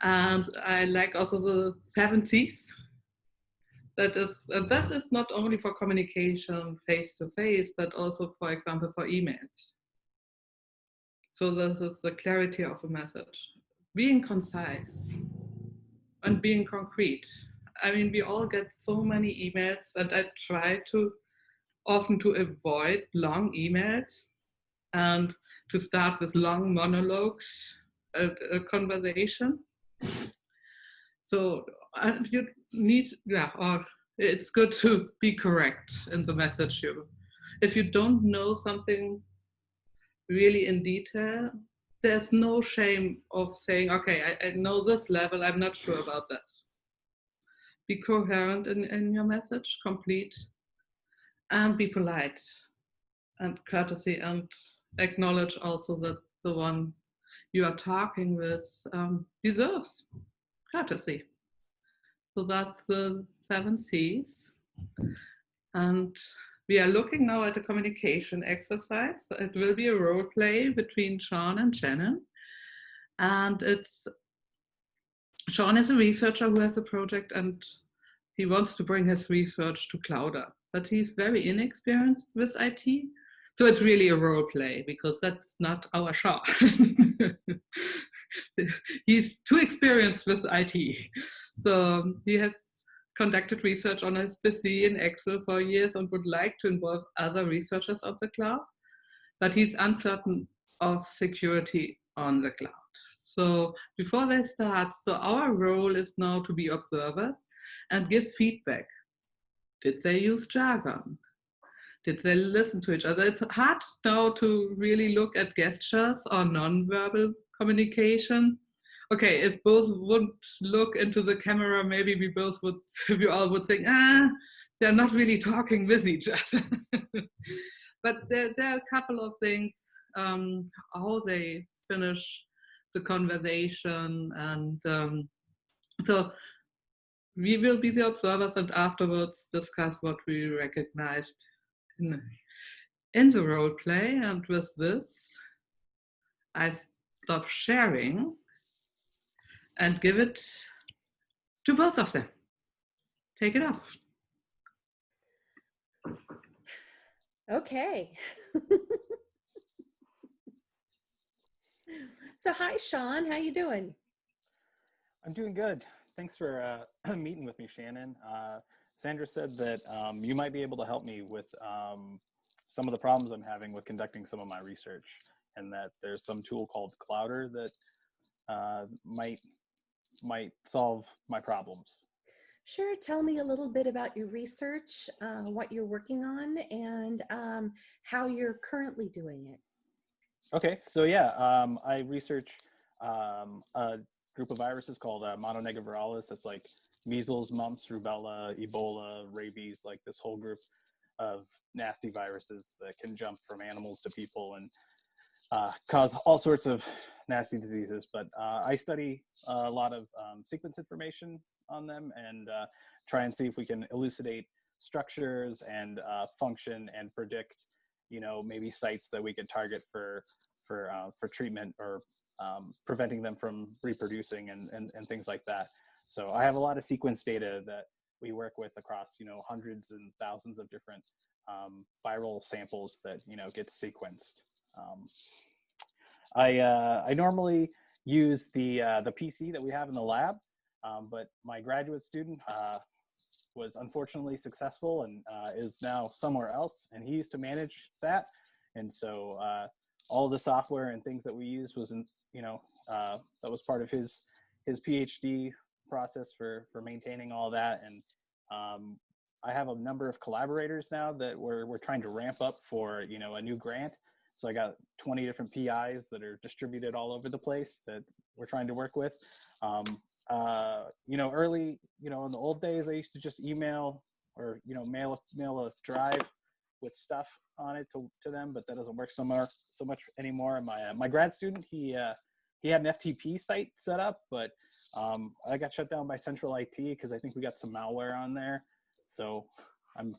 And I like also the 7 C's. That is not only for communication face-to-face, but also, for example, for emails. So this is the clarity of a message. Being concise and being concrete. I mean, we all get so many emails, and I try often to avoid long emails and to start with long monologues, a conversation. So you need, or it's good to be correct in the message. If you don't know something really in detail, there's no shame of saying, okay, I know this level, I'm not sure about this. Be coherent in your message, complete, and be polite and courtesy, and acknowledge also that the one you are talking with deserves courtesy. So that's the 7 C's. And we are looking now at a communication exercise. It will be a role play between Sean and Shannon. And Sean is a researcher who has a project, and he wants to bring his research to Clouder, but he's very inexperienced with IT. So it's really a role play, because that's not our Sean. He's too experienced with IT. So he has conducted research on his PC in Excel for years and would like to involve other researchers on the cloud, but he's uncertain of security on the cloud. So before they start, so our role is now to be observers and give feedback. Did they use jargon? Did they listen to each other? It's hard now to really look at gestures or nonverbal communication. Okay, if both would look into the camera, maybe we all would think, they're not really talking with each other. But there are a couple of things, how they finish the conversation. And so we will be the observers, and afterwards discuss what we recognized in the role play. And with this, I stop sharing and give it to both of them. Take it off. Okay. So hi, Sean, how you doing? I'm doing good. Thanks for meeting with me, Shannon. Sandra said that you might be able to help me with some of the problems I'm having with conducting some of my research, and that there's some tool called Clouder that might solve my problems. Sure. Tell me a little bit about your research, what you're working on, and how you're currently doing it. Okay, so yeah, I research a group of viruses called mononegavirales. That's like measles, mumps, rubella, Ebola, rabies, like this whole group of nasty viruses that can jump from animals to people and cause all sorts of nasty diseases. But I study a lot of sequence information on them and try and see if we can elucidate structures and function and predict, maybe sites that we could target for treatment or preventing them from reproducing and things like that. So I have a lot of sequence data that we work with across, hundreds and thousands of different viral samples that, get sequenced. I normally use the PC that we have in the lab, but my graduate student was unfortunately successful and is now somewhere else, and he used to manage that. And so all the software and things that we used was, that was part of his PhD process for maintaining all that. And I have a number of collaborators now that we're trying to ramp up for, a new grant. So I got 20 different PIs that are distributed all over the place that we're trying to work with. Early, in the old days, I used to just email or, mail a drive with stuff on it to them, but that doesn't work so much anymore. My grad student, he had an FTP site set up, but I got shut down by Central IT because I think we got some malware on there. So I'm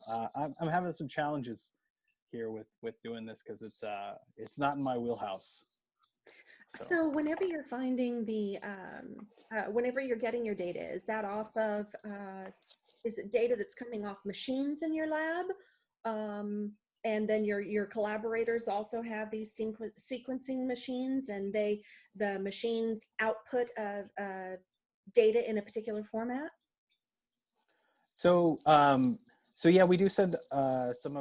having some challenges here with doing this because it's not in my wheelhouse. So whenever you're finding whenever you're getting your data, is that off of, is it data that's coming off machines in your lab? And then your collaborators also have these sequencing machines, and the machines output data in a particular format? So yeah, we do send some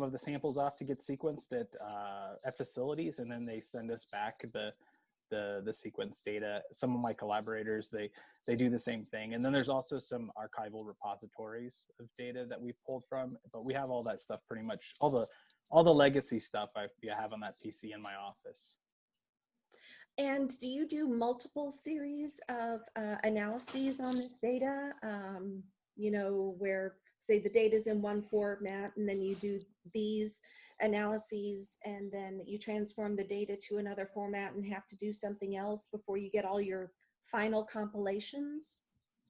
of the samples off to get sequenced at facilities, and then they send us back the sequence data. Some of my collaborators, they do the same thing. And then there's also some archival repositories of data that we pulled from, but we have all that stuff pretty much, all the legacy stuff I have on that PC in my office. And do you do multiple series of analyses on this data? Where say the data's in one format, and then you do these analyses, and then you transform the data to another format and have to do something else before you get all your final compilations?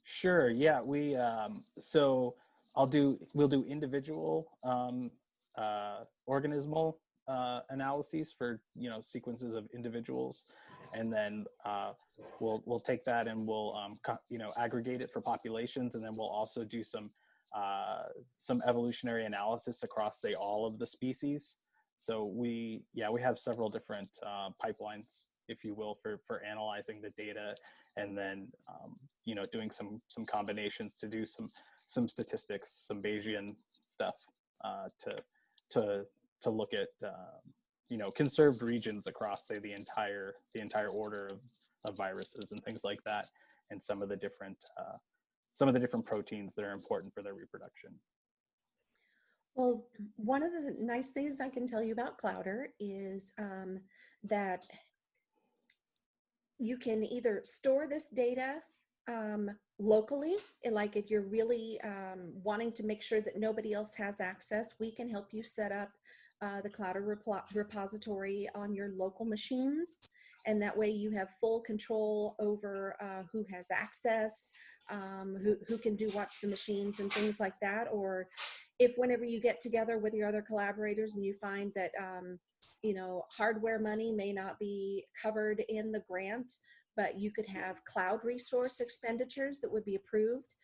Sure. Yeah. We'll do individual organismal analyses for sequences of individuals, and then we'll take that and we'll aggregate it for populations, and then we'll also do some evolutionary analysis across, say, all of the species. So we have several different pipelines, if you will, for analyzing the data, and then doing some combinations to do some statistics, some Bayesian stuff to look at conserved regions across, say, the entire order of viruses and things like that, and some of the different proteins that are important for their reproduction. Well, one of the nice things I can tell you about Clowder is that you can either store this data locally, like if you're really wanting to make sure that nobody else has access, we can help you set up the Clowder repository on your local machines. And that way you have full control over who has access, who can watch the machines and things like that. Or if whenever you get together with your other collaborators and you find that, hardware money may not be covered in the grant, but you could have cloud resource expenditures that would be approved.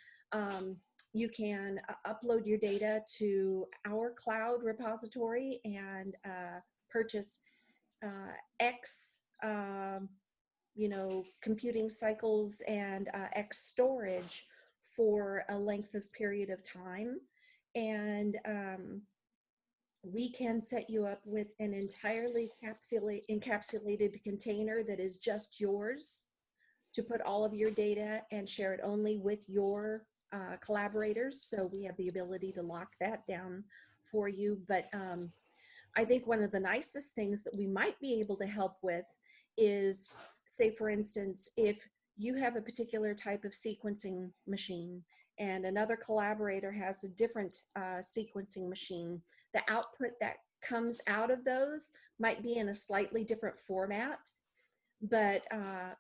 You can upload your data to our cloud repository and purchase X computing cycles and X storage for a length of period of time. And we can set you up with an entirely encapsulated container that is just yours to put all of your data and share it only with your collaborators. So we have the ability to lock that down for you. But I think one of the nicest things that we might be able to help with is, say, for instance, if you have a particular type of sequencing machine and another collaborator has a different sequencing machine, the output that comes out of those might be in a slightly different format. But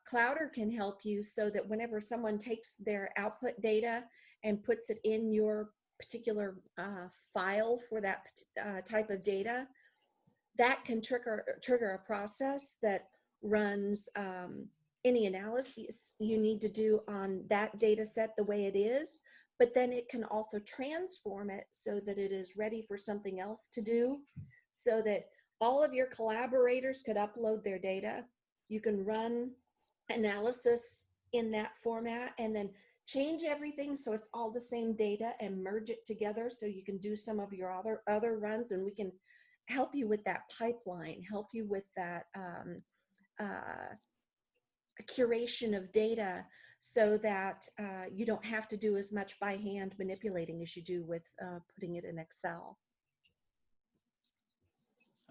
Clowder can help you so that whenever someone takes their output data and puts it in your particular file for that type of data, that can trigger a process that runs any analysis you need to do on that data set the way it is, but then it can also transform it so that it is ready for something else to do, so that all of your collaborators could upload their data. You can run analysis in that format and then change everything so it's all the same data and merge it together so you can do some of your other runs, and we can help you with that pipeline, help you with that curation of data, so that you don't have to do as much by hand manipulating as you do with putting it in Excel.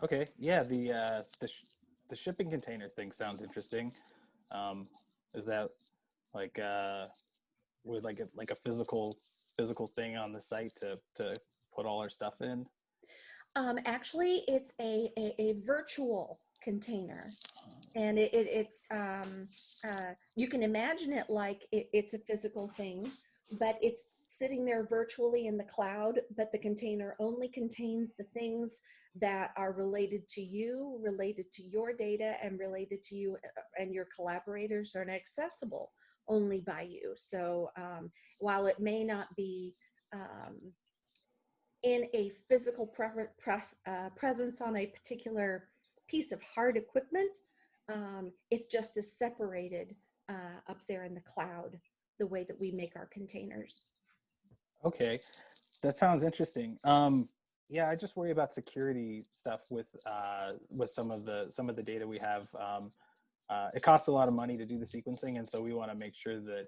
Okay, yeah, the shipping container thing sounds interesting. Is that like with like a physical thing on the site to put all our stuff in? Actually, it's a virtual container, and it's you can imagine it like it's a physical thing, but it's sitting there virtually in the cloud, but the container only contains the things that are related to you, related to your data, and related to you and your collaborators, are accessible only by you. So while it may not be in a physical presence on a particular piece of hard equipment, it's just as separated up there in the cloud, the way that we make our containers. Okay, that sounds interesting. Yeah, I just worry about security stuff with some of the data we have. It costs a lot of money to do the sequencing, and so we want to make sure that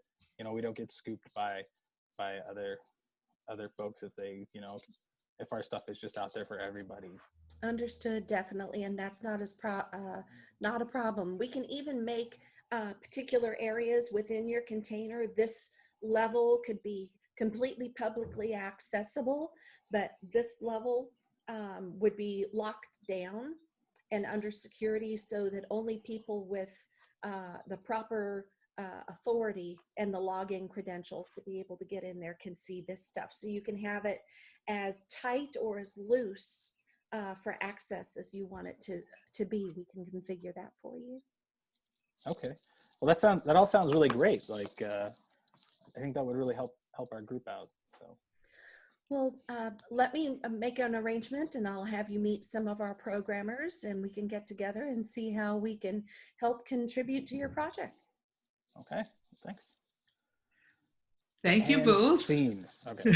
we don't get scooped by other folks if they if our stuff is just out there for everybody. Understood, definitely, and that's not not a problem. We can even make particular areas within your container. This level could be completely publicly accessible, but this level would be locked down and under security, so that only people with the proper authority and the login credentials to be able to get in there can see this stuff. So you can have it as tight or as loose for access as you want it to be. We can configure that for you. Okay, well that all sounds really great. Like I think that would really help our group out. So, well, let me make an arrangement, and I'll have you meet some of our programmers, and we can get together and see how we can help contribute to your project. Okay, thanks. Thank you both. Scene. Okay.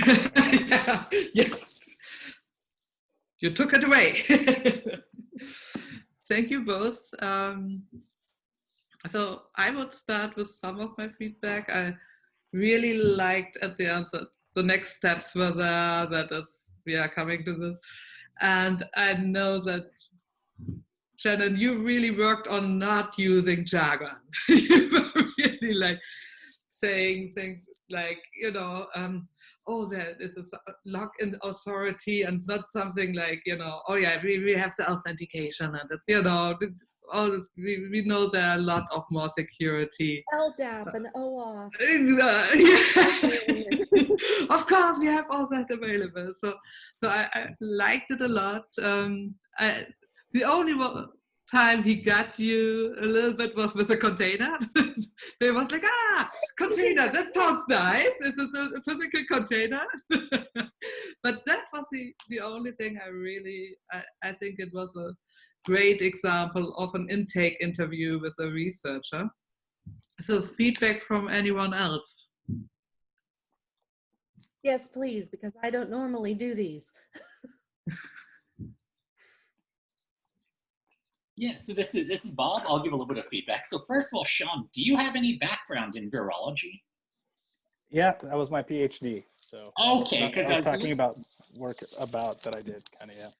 Yeah, yes, you took it away. Thank you both. So I would start with some of my feedback. I really liked at the end that the next steps were there, that is, we are coming to this. And I know that, Shannon, you really worked on not using jargon. You were really like saying things like, oh, there is a login authority, and not something like, oh yeah, we have the authentication, and it's, we know there are a lot of more security. LDAP and OAuth. Of course, we have all that available. So I liked it a lot. The only time he got you a little bit was with a container. He was like, container, that sounds nice. This is a physical container. But that was the only thing I think it was a great example of an intake interview with a researcher. So feedback from anyone else? Yes, please, because I don't normally do these. Yeah, so this is Bob. I'll give a little bit of feedback. So first of all, Sean, do you have any background in virology? Yeah, that was my PhD. So okay, because I was talking about work about that I did, kind of, yeah.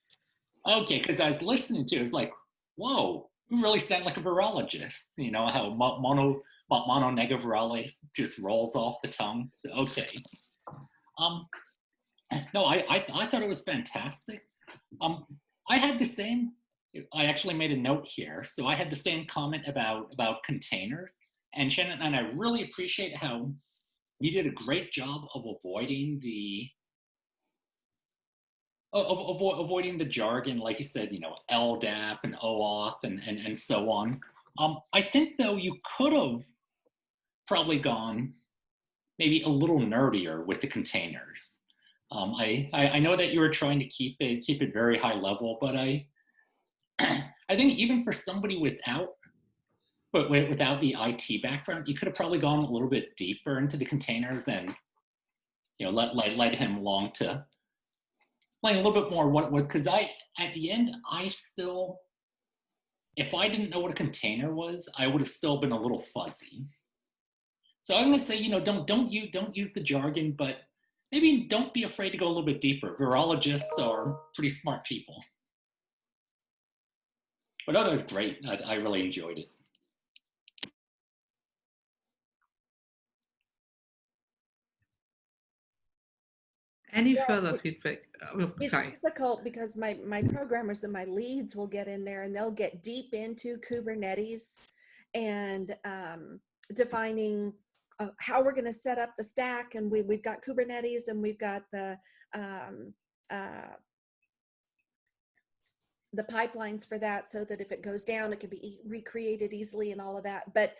Okay, because I was listening to it, was like, whoa, you really sound like a virologist. How mononegative virology just rolls off the tongue. So, okay. No, I thought it was fantastic. I had the same. I actually made a note here. So I had the same comment about containers. And Shannon, and I really appreciate how you did a great job of avoiding the avoiding the jargon, like you said, LDAP and OAuth and so on. I think though you could have probably gone maybe a little nerdier with the containers. I know that you were trying to keep it very high level, but I think even for somebody without the IT background, you could have probably gone a little bit deeper into the containers and, you know, led him along to explain a little bit more what it was. Because at the end, if I didn't know what a container was, I would have still been a little fuzzy. So I'm going to say, you know, don't use the jargon, but maybe don't be afraid to go a little bit deeper. Virologists are pretty smart people. But otherwise, great. I really enjoyed it. Any further feedback? It's Sorry. difficult because my programmers and my leads will get in there and they'll get deep into Kubernetes and defining how we're going to set up the stack. And we've got Kubernetes and we've got the pipelines for that, so that if it goes down, it can be recreated easily and all of that. But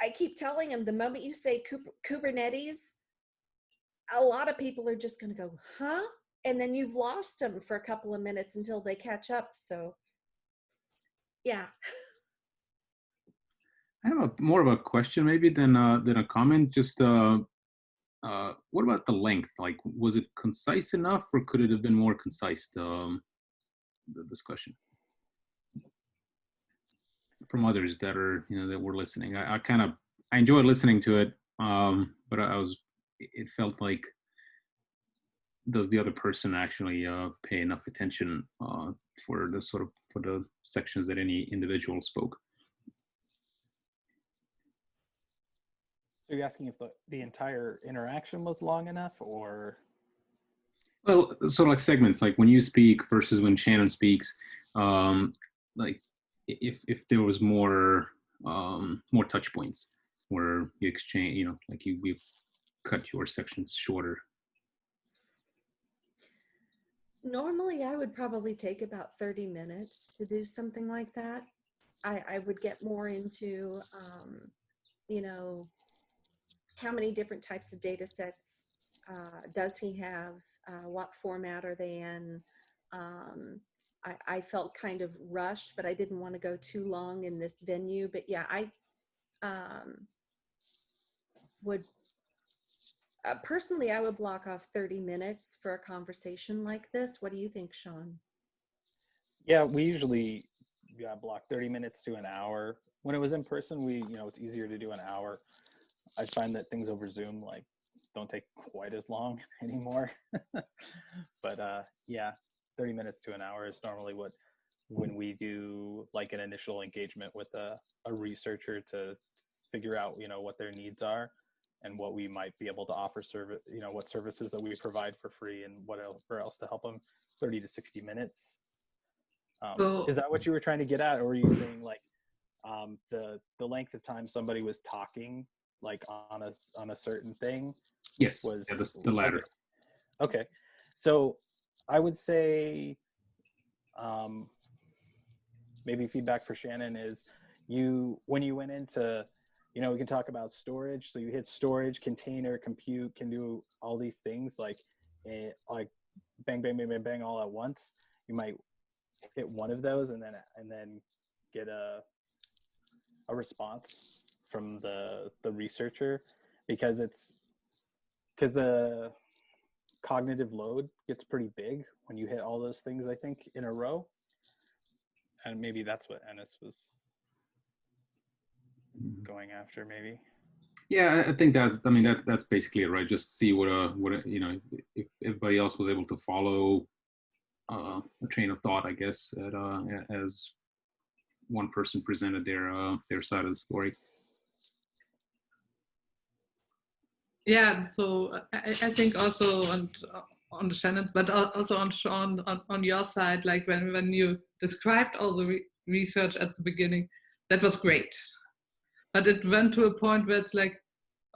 I keep telling them, the moment you say Kubernetes, a lot of people are just going to go, huh? And then you've lost them for a couple of minutes until they catch up. So, yeah. I have more of a question maybe than a comment. Just what about the length? Like, was it concise enough, or could it have been more concise? The discussion from others that are, you know, that were listening. I enjoyed listening to it, but it felt like, does the other person actually pay enough attention for the sections that any individual spoke? So you're asking if the entire interaction was long enough, or? Well, sort of like segments, like when you speak versus when Shannon speaks, like if there was more touch points where you exchange, you know, like we cut your sections shorter. Normally, I would probably take about 30 minutes to do something like that. I would get more into, you know, how many different types of data sets does he have? What format are they in? I felt kind of rushed, but I didn't want to go too long in this venue. But yeah, I would, personally, I would block off 30 minutes for a conversation like this. What do you think, Sean? Yeah, we usually block 30 minutes to an hour. When it was in person, it's easier to do an hour. I find that things over Zoom don't take quite as long anymore. But yeah, 30 minutes to an hour is normally when we do like an initial engagement with a researcher to figure out, what their needs are and what we might be able to offer what services that we provide for free and whatever else to help them. 30 to 60 minutes. Is that what you were trying to get at? Or were you saying the length of time somebody was talking on a certain thing? Yes, was the latter. Okay. So I would say maybe feedback for Shannon is when you went into, we can talk about storage. So you hit storage, container, compute, can do all these things like bang, bang, bang, bang, bang all at once. You might hit one of those and then get a response from the researcher, because the cognitive load gets pretty big when you hit all those things, I think, in a row. And maybe that's what Ennis was going after, maybe. Yeah, I think that's basically it, right? Just see what if everybody else was able to follow a train of thought, I guess, as one person presented their side of the story. Yeah, so I think also on the Shannon, but also on Sean, on your side, like when you described all the research at the beginning, that was great. But it went to a point where it's like,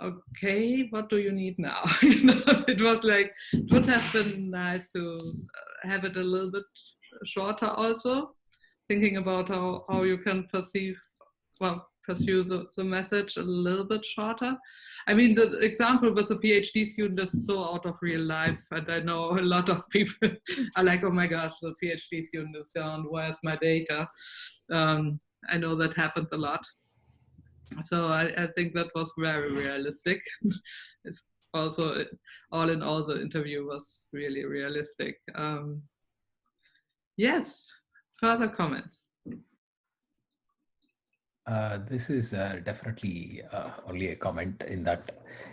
okay, what do you need now? It was like, it would have been nice to have it a little bit shorter also, thinking about how you can pursue the message a little bit shorter. I mean, the example with the PhD student is so out of real life, and I know a lot of people are like, oh my gosh, the PhD student is gone, where's my data? I know that happens a lot. So I think that was very realistic. It's also, all in all, the interview was really realistic. Yes, further comments? This is definitely only a comment in that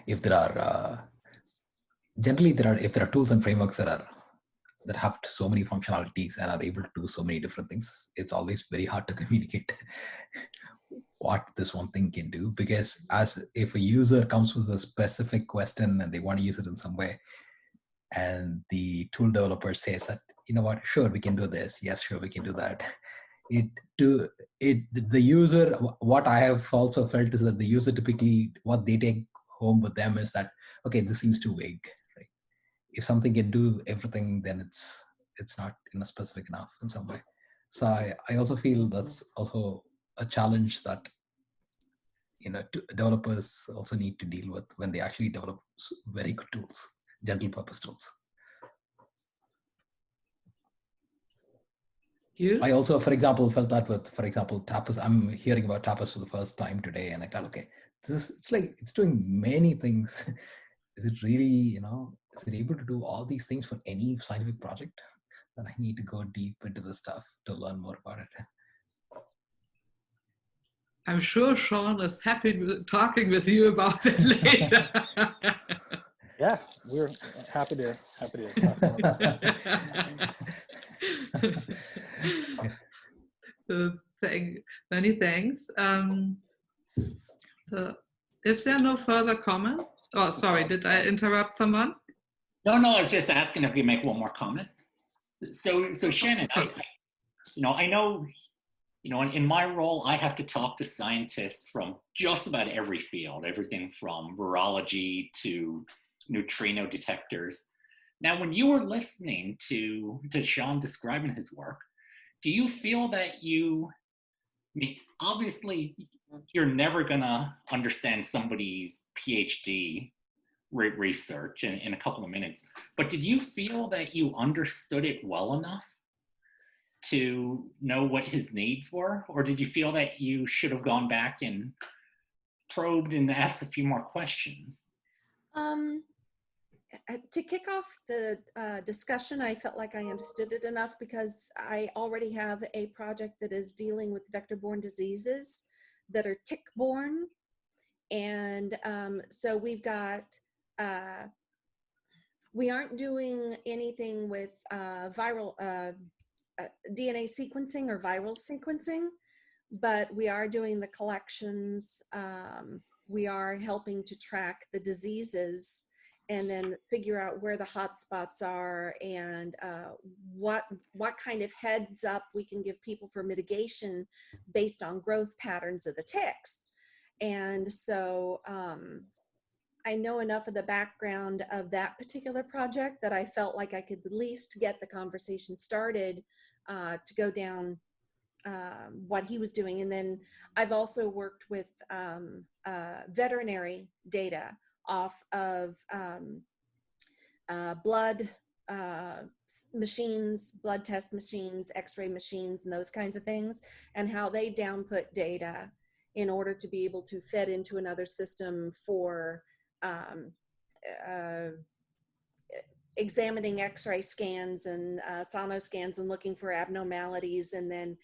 if there are generally if there are tools and frameworks that have so many functionalities and are able to do so many different things, it's always very hard to communicate what this one thing can do, because if a user comes with a specific question and they want to use it in some way, and the tool developer says that, you know what, sure, we can do this. Yes, sure, we can do that. The user, what I have also felt is that the user typically, what they take home with them is that, okay, this seems too vague. Right? If something can do everything, then it's not specific enough in some way. So I also feel that's also a challenge that developers also need to deal with when they actually develop very good tools, general purpose tools. I also, for example, felt that with, for example, Tapas. I'm hearing about Tapas for the first time today, and I thought, okay, it's doing many things. Is it really, is it able to do all these things for any scientific project? Then I need to go deep into the stuff to learn more about it. I'm sure Sean is happy talking with you about it later. Yeah, we're happy to talk about it. So many thanks. So if there are no further comments, oh, sorry, did I interrupt someone? No, I was just asking if you make one more comment. So Shannon, I know, in my role, I have to talk to scientists from just about every field, everything from virology to neutrino detectors. Now, when you were listening to Sean describing his work, do you feel that obviously you're never gonna understand somebody's PhD research in a couple of minutes, but did you feel that you understood it well enough to know what his needs were? Or did you feel that you should have gone back and probed and asked a few more questions? To kick off the discussion, I felt like I understood it enough because I already have a project that is dealing with vector-borne diseases that are tick-borne. And so we've got, we aren't doing anything with viral DNA sequencing or viral sequencing, but we are doing the collections. We are helping to track the diseases and then figure out where the hotspots are and what kind of heads up we can give people for mitigation based on growth patterns of the ticks. And so I know enough of the background of that particular project that I felt like I could at least get the conversation started to go down what he was doing. And then I've also worked with veterinary data off of blood machines, blood test machines, x-ray machines, and those kinds of things, and how they downput data in order to be able to fed into another system for examining x-ray scans and sono scans and looking for abnormalities, and then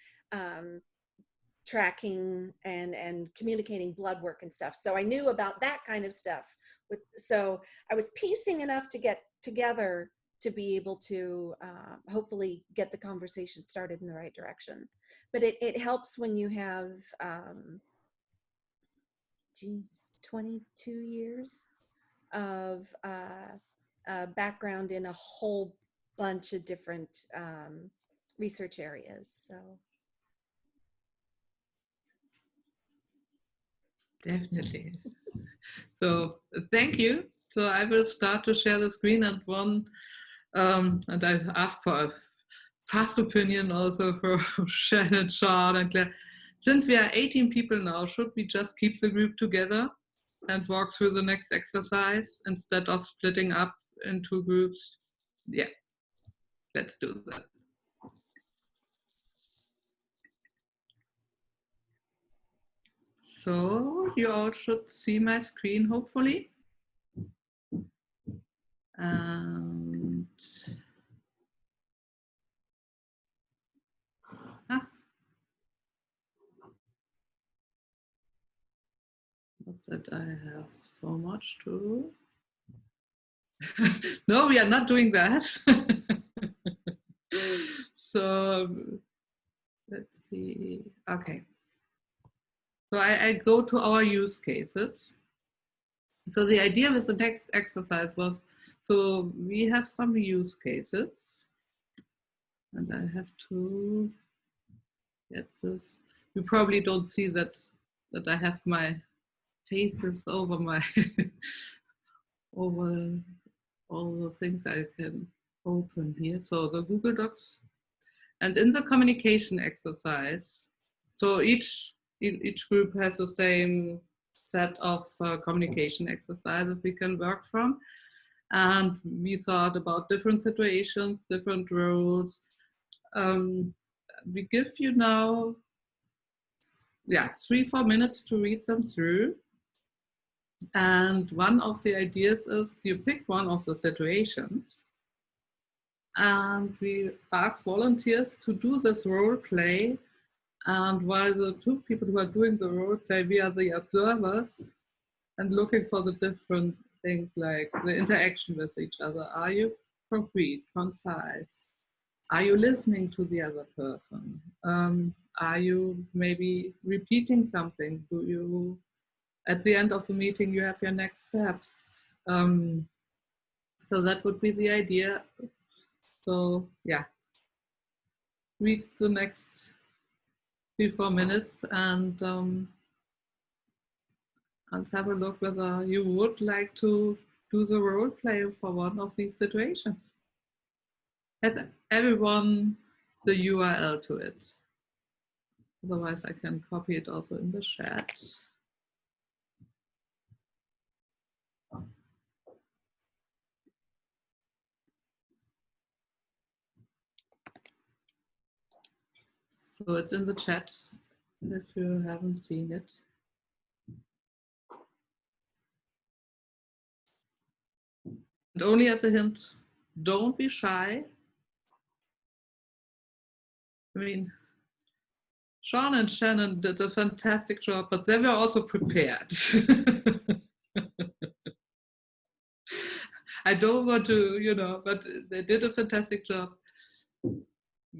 tracking and communicating blood work and stuff. So I knew about that kind of stuff. So I was piecing enough to get together to be able to hopefully get the conversation started in the right direction. But it helps when you have 22 years of background in a whole bunch of different research areas. So definitely. So thank you. So I will start to share the screen, and and I've asked for a fast opinion also for Shannon, Sean, and Claire. since we are 18 people now, should we just keep the group together and walk through the next exercise instead of splitting up into groups? Yeah, let's do that. So you all should see my screen, hopefully. And not that I have so much to. No, we are not doing that. So let's see. Okay. So I go to our use cases. So the idea with the next exercise was, so we have some use cases, and I have to get this. You probably don't see that I have my faces over my over all the things I can open here. So the Google Docs, and in the communication exercise, so each group has the same set of communication exercises we can work from. And we thought about different situations, different roles. We give you now, 3-4 minutes to read them through. And one of the ideas is you pick one of the situations, and we ask volunteers to do this role play. And while the two people who are doing the role play, we are the observers and looking for the different things like the interaction with each other. Are you concrete, concise? Are you listening to the other person? Are you maybe repeating something? Do you, at the end of the meeting, you have your next steps? So that would be the idea. So yeah, read the next 3-4 minutes and have a look whether you would like to do the role play for one of these situations. Has everyone the URL to it? Otherwise, I can copy it also in the chat. So it's in the chat if you haven't seen it. And only as a hint, don't be shy. I mean, Sean and Shannon did a fantastic job, but they were also prepared. I don't want to, but they did a fantastic job.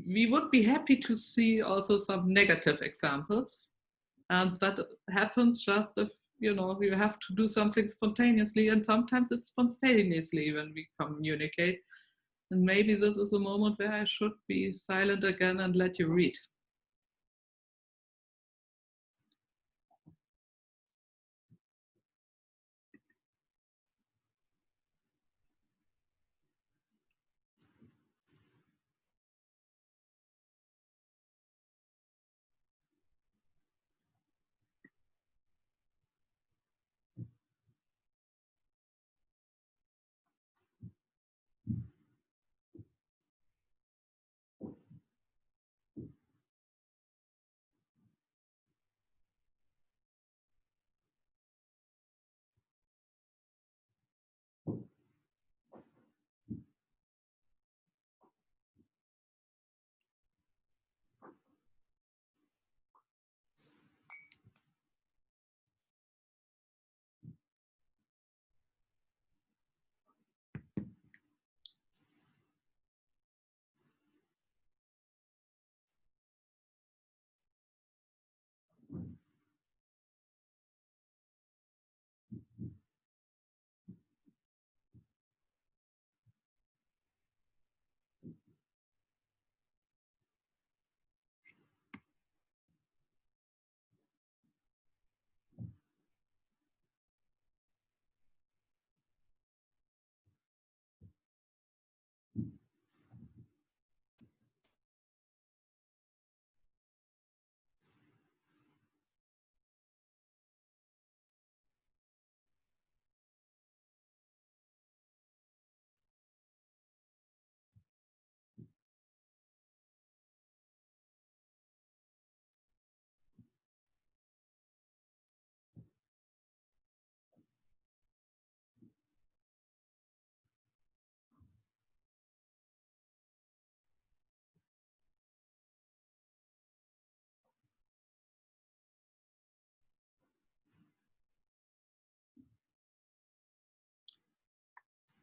We would be happy to see also some negative examples. And that happens just if, you have to do something spontaneously, and sometimes it's spontaneously when we communicate. And maybe this is a moment where I should be silent again and let you read.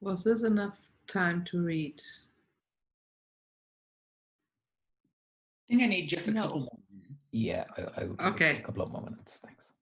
Was this enough time to read? I think I need just a No. couple more. Yeah, I would Okay. like a couple of more minutes. Thanks.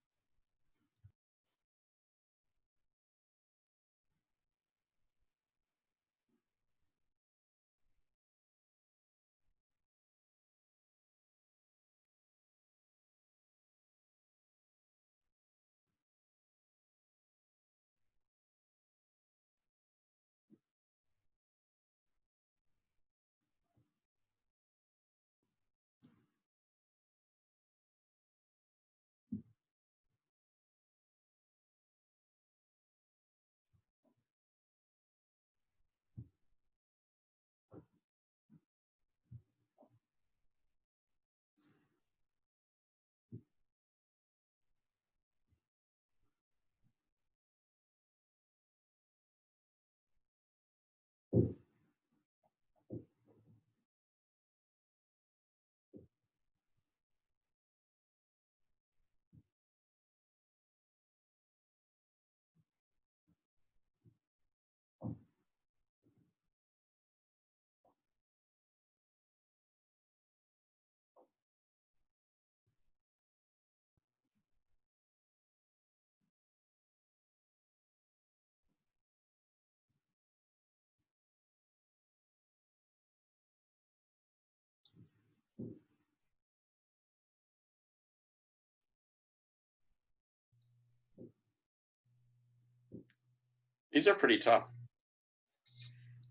These are pretty tough.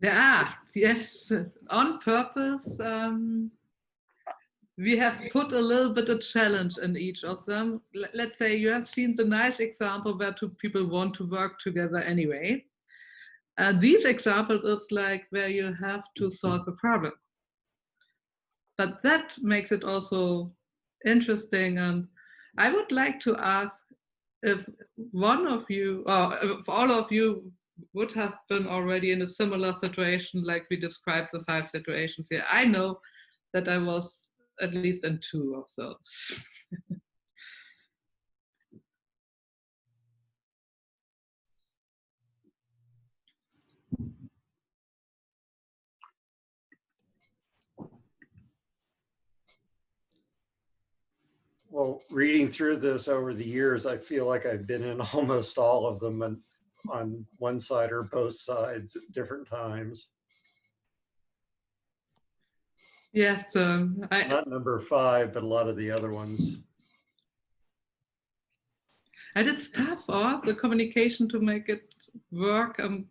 Yeah, yes, on purpose. We have put a little bit of challenge in each of them. Let's say you have seen the nice example where two people want to work together anyway. These examples is like where you have to solve a problem. But that makes it also interesting. And I would like to ask if one of you, or if all of you would have been already in a similar situation like we described the 5 situations here. I know that I was at least in 2 of those. Well, reading through this over the years, I feel like I've been in almost all of them and on one side or both sides at different times. Yes, not number 5, but a lot of the other ones. And it's tough, the communication to make it work and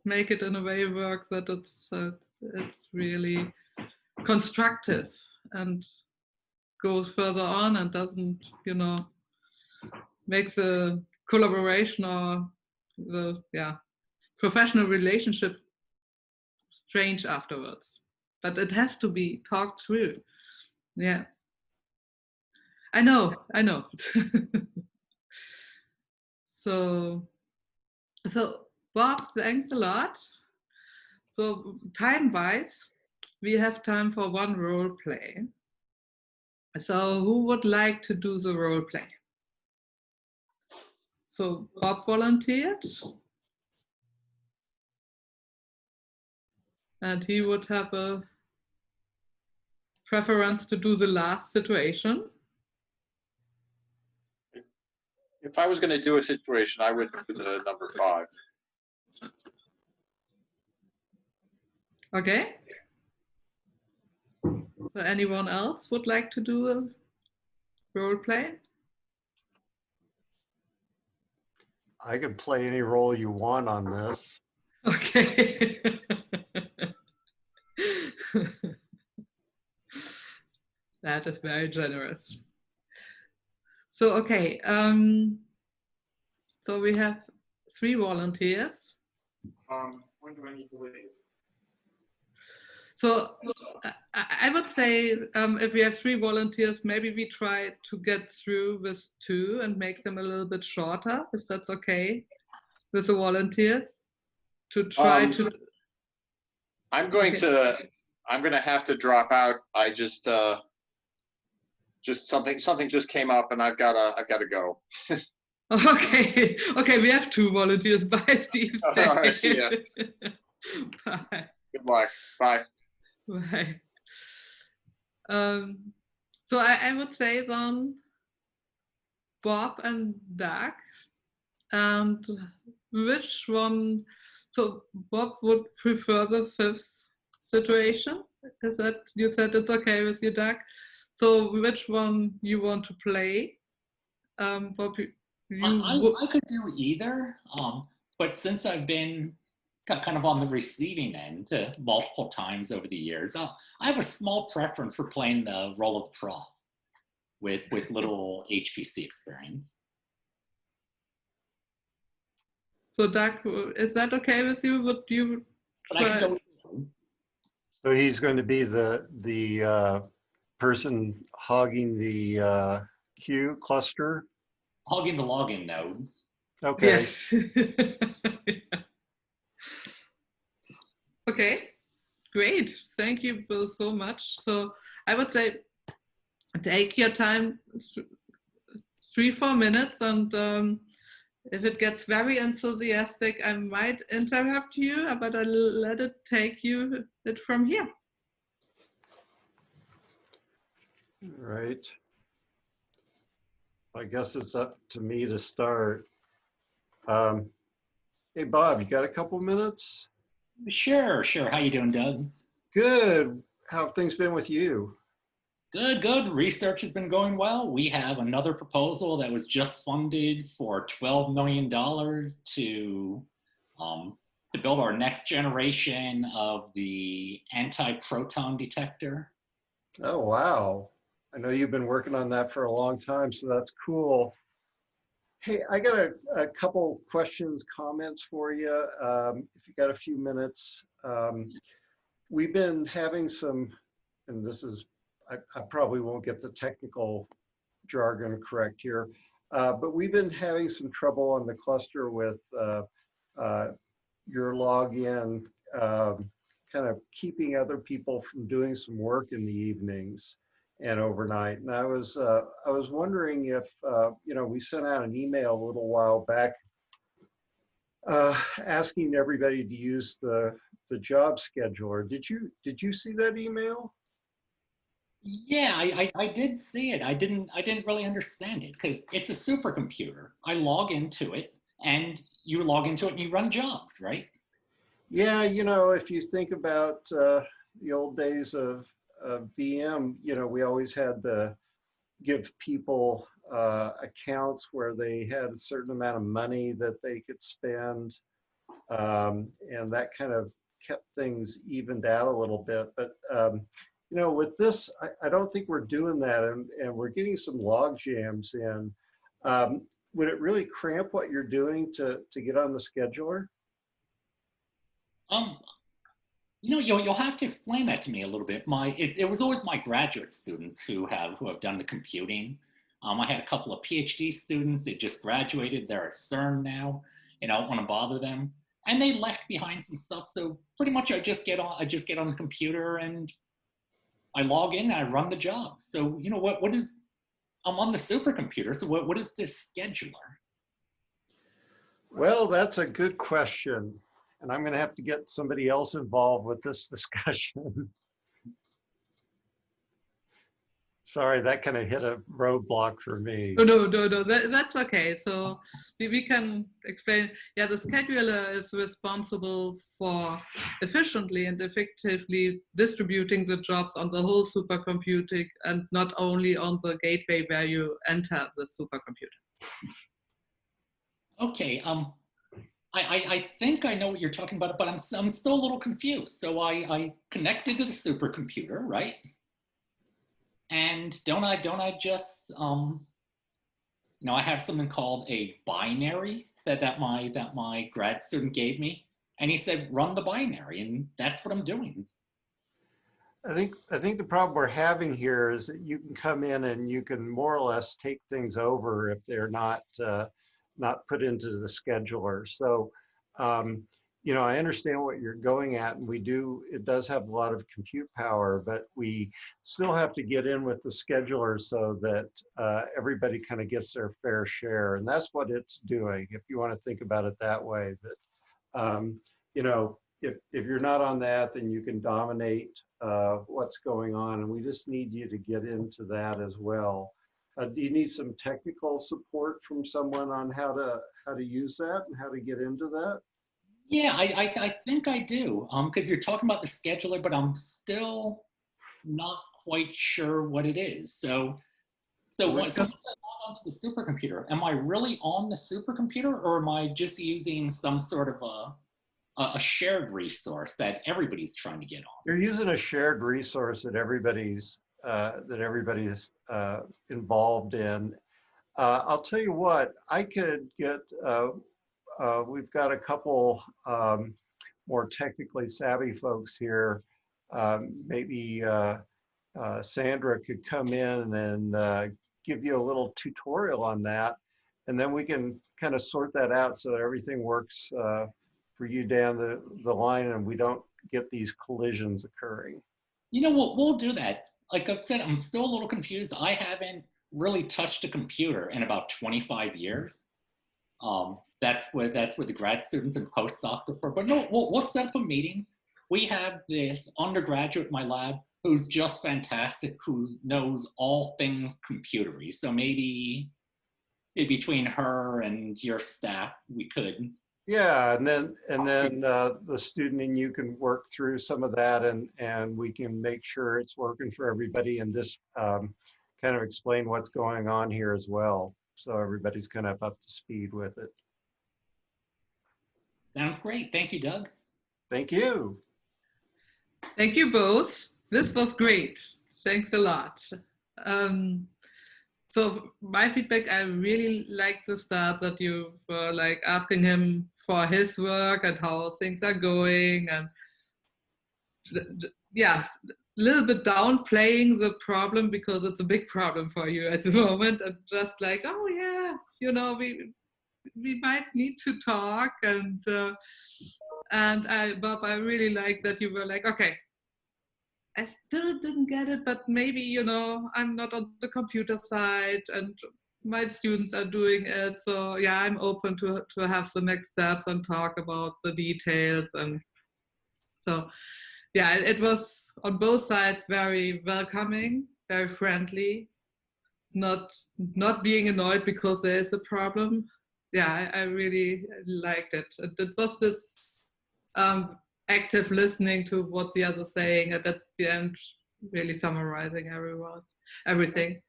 make it in a way work that it's really constructive and goes further on and doesn't, make the collaboration or the professional relationship strange afterwards. But it has to be talked through. Yeah. I know. So Bob, thanks a lot. So time-wise, we have time for one role play. So who would like to do the role play? So Bob volunteered. And he would have a preference to do the last situation. If I was going to do a situation, I would do the number 5. Okay. So anyone else would like to do a role play? I could play any role you want on this. Okay. That is very generous. So, okay. So we have 3 volunteers. When do I need to leave? So I would say if we have 3 volunteers, maybe we try to get through with 2 and make them a little bit shorter, if that's okay with the volunteers, to try to. I'm going to have to drop out. I just something just came up and I've got to go. Okay, okay, we have 2 volunteers. Bye, Steve. Oh, I see ya. Bye. Good luck. Bye. Bye. So I would say then Bob and Doug, and which one? So Bob would prefer the 5th situation. Is that, you said it's okay with you, Doug? So which one you want to play? Bob, I could do either, but since I've been kind of on the receiving end multiple times over the years, I have a small preference for playing the role of prof with little HPC experience. So Doug, is that okay with you? Would you But I can go with you. So he's going to be the person hogging the queue cluster. Hogging the login node. Okay. Yes. Okay, great. Thank you both so much. So I would say take your time, 3-4 minutes, and if it gets very enthusiastic, I might interrupt you, but I'll let it take it from here. Right. I guess it's up to me to start. Hey, Bob, you got a couple minutes? Sure. How you doing, Doug? Good. How have things been with you? Good. Research has been going well. We have another proposal that was just funded for $12 million to build our next generation of the anti-proton detector. Oh, wow. I know you've been working on that for a long time, so that's cool. Hey, I got a couple questions, comments for you, if you got a few minutes. We've been having some, and this is, I probably won't get the technical jargon correct here, but we've been having some trouble on the cluster with your login, kind of keeping other people from doing some work in the evenings and overnight. And I was wondering if, we sent out an email a little while back asking everybody to use the job scheduler. Did you see that email? Yeah, I did see it. I didn't really understand it because it's a supercomputer. I log into it and you log into it and you run jobs, right? Yeah, if you think about the old days of VM, we always had to give people accounts where they had a certain amount of money that they could spend. And that kind of kept things evened out a little bit. But, with this, I don't think we're doing that. And we're getting some log jams in. Would it really cramp what you're doing to get on the scheduler? You'll have to explain that to me a little bit. It was always my graduate students who have done the computing. I had a couple of PhD students that just graduated. They're at CERN now, and I don't want to bother them. And they left behind some stuff. So pretty much I just get on the computer and I log in and I run the job. So what is, I'm on the supercomputer. So what is this scheduler? Well, that's a good question. And I'm going to have to get somebody else involved with this discussion. Sorry, that kind of hit a roadblock for me. No, that's okay. So we can explain. Yeah, the scheduler is responsible for efficiently and effectively distributing the jobs on the whole supercomputing and not only on the gateway where you enter the supercomputer. Okay, I think I know what you're talking about, but I'm still a little confused. So I connected to the supercomputer, right? And don't I just I have something called a binary that my grad student gave me, and he said run the binary, and that's what I'm doing. I think the problem we're having here is that you can come in and you can more or less take things over if they're not put into the scheduler. So you know, I understand what you're going at, and it does have a lot of compute power, but we still have to get in with the scheduler so that everybody kind of gets their fair share. And that's what it's doing, if you want to think about it that way, that, you know, if you're not on that, then you can dominate what's going on. And we just need you to get into that as well. Do you need some technical support from someone on how to use that and how to get into that? Yeah, I think I do, because you're talking about the scheduler, but I'm still not quite sure what it is. So once I log onto the supercomputer, am I really on the supercomputer, or am I just using some sort of a shared resource that everybody's trying to get on? You're using a shared resource that everybody's involved in. I'll tell you what, I could get. We've got a couple more technically savvy folks here. Maybe Sandra could come in and give you a little tutorial on that, and then we can kind of sort that out so that everything works for you down the line, and we don't get these collisions occurring. You know, we'll do that. Like I've said, I'm still a little confused. I haven't really touched a computer in about 25 years. That's where the grad students and postdocs are for. But no, we'll set up a meeting. We have this undergraduate in my lab who's just fantastic, who knows all things computery. So maybe between her and your staff, we could. Yeah, and then the student and you can work through some of that, and we can make sure it's working for everybody, and just kind of explain what's going on here as well, so everybody's kind of up to speed with it. Sounds great. Thank you, Doug. Thank you. Thank you both. This was great. Thanks a lot. So my feedback, I really like the start that you were like asking him for his work and how things are going, and yeah, a little bit downplaying the problem because it's a big problem for you at the moment, and just like, oh yeah, you know, we might need to talk, Bob, I really like that you were like, okay, I still didn't get it, but maybe, you know, I'm not on the computer side and my students are doing it. So yeah, I'm open to have the next steps and talk about the details. And so, yeah, it was on both sides very welcoming, very friendly, not being annoyed because there is a problem. Yeah, I really liked it. It was this active listening to what the other's saying, and at the end, really summarizing everything.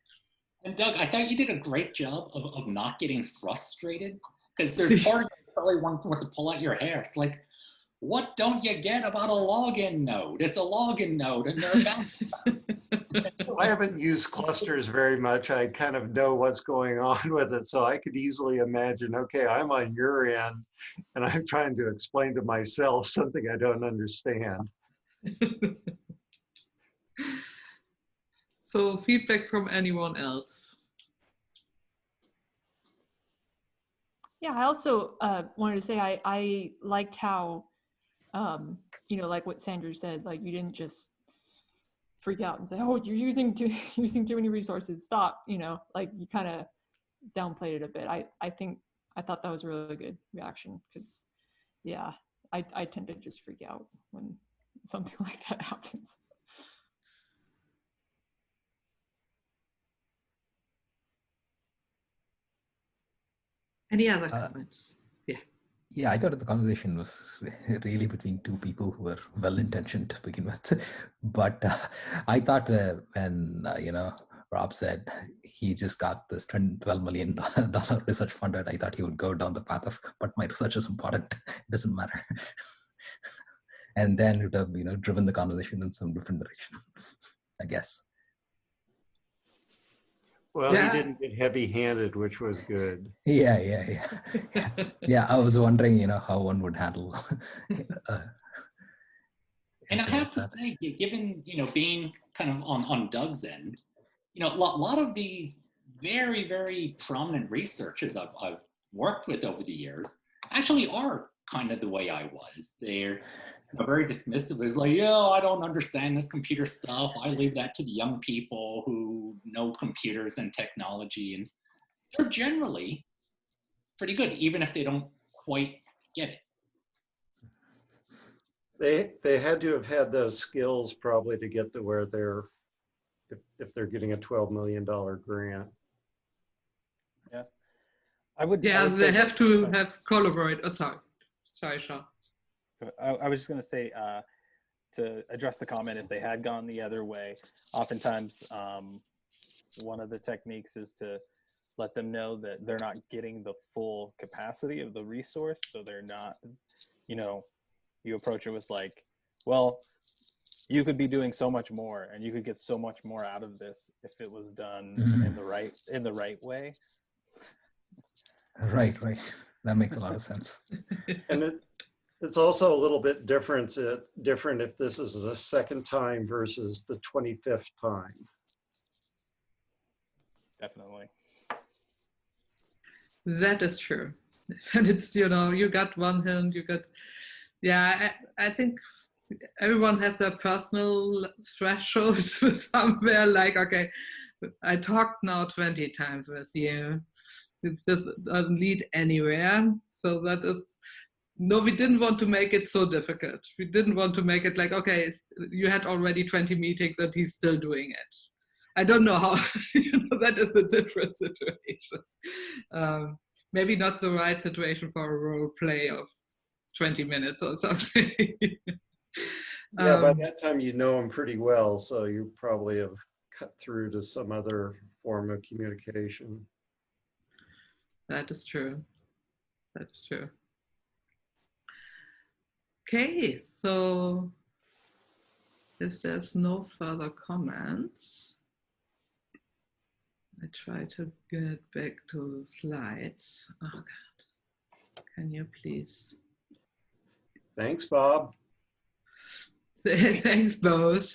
And Doug, I thought you did a great job of not getting frustrated, because there's part of you that probably wants to pull out your hair. It's like, what don't you get about a login node? It's a login node, and they're about. I haven't used clusters very much. I kind of know what's going on with it, so I could easily imagine, okay, I'm on your end, and I'm trying to explain to myself something I don't understand. So feedback from anyone else? Yeah, I also wanted to say I liked how, you know, like what Sandra said, like you didn't just freak out and say, oh, you're using too many resources, stop, you know, like you kind of downplayed it a bit. I thought that was a really good reaction, because yeah, I tend to just freak out when something like that happens. Any other comments? Yeah, I thought the conversation was really between two people who were well-intentioned to begin with. But I thought when, you know, Rob said he just got this $12 million research funded, I thought he would go down the path of, but my research is important, it doesn't matter. And then it would have, you know, driven the conversation in some different direction, I guess. Well, yeah. He didn't get heavy-handed, which was good. Yeah. Yeah, I was wondering, you know, how one would handle. And I have to say, given, you know, being kind of on Doug's end, you know, a lot of these very, very prominent researchers I've worked with over the years actually are kind of the way I was. They're very dismissive. It's like, yeah, I don't understand this computer stuff. I leave that to the young people who know computers and technology. And they're generally pretty good, even if they don't quite get it. They had to have had those skills probably to get to where they're, if they're getting a $12 million grant. Yeah. I would Yeah, say they have that- to have collaborate. Oh, sorry, Sean. I was just going to say, to address the comment, if they had gone the other way, oftentimes one of the techniques is to let them know that they're not getting the full capacity of the resource. So they're not, you know, you approach it with like, well, you could be doing so much more and you could get so much more out of this if it was done in the right way. Right. That makes a lot of sense. And it's also a little bit different if this is the second time versus the 25th time. Definitely. That is true. And it's, you know, you got one hint, you got, yeah, I think everyone has their personal thresholds somewhere like, okay, I talked now 20 times with you. It just doesn't lead anywhere. So that is, no, we didn't want to make it so difficult. We didn't want to make it like, okay, you had already 20 meetings and he's still doing it. I don't know how, you know, that is a different situation. Maybe not the right situation for a role play of 20 minutes or something. Yeah, by that time you know him pretty well, so you probably have cut through to some other form of communication. That is true. That's true. Okay, so if there's no further comments, I try to get back to the slides. Oh God, can you please? Thanks, Bob. Thanks, both.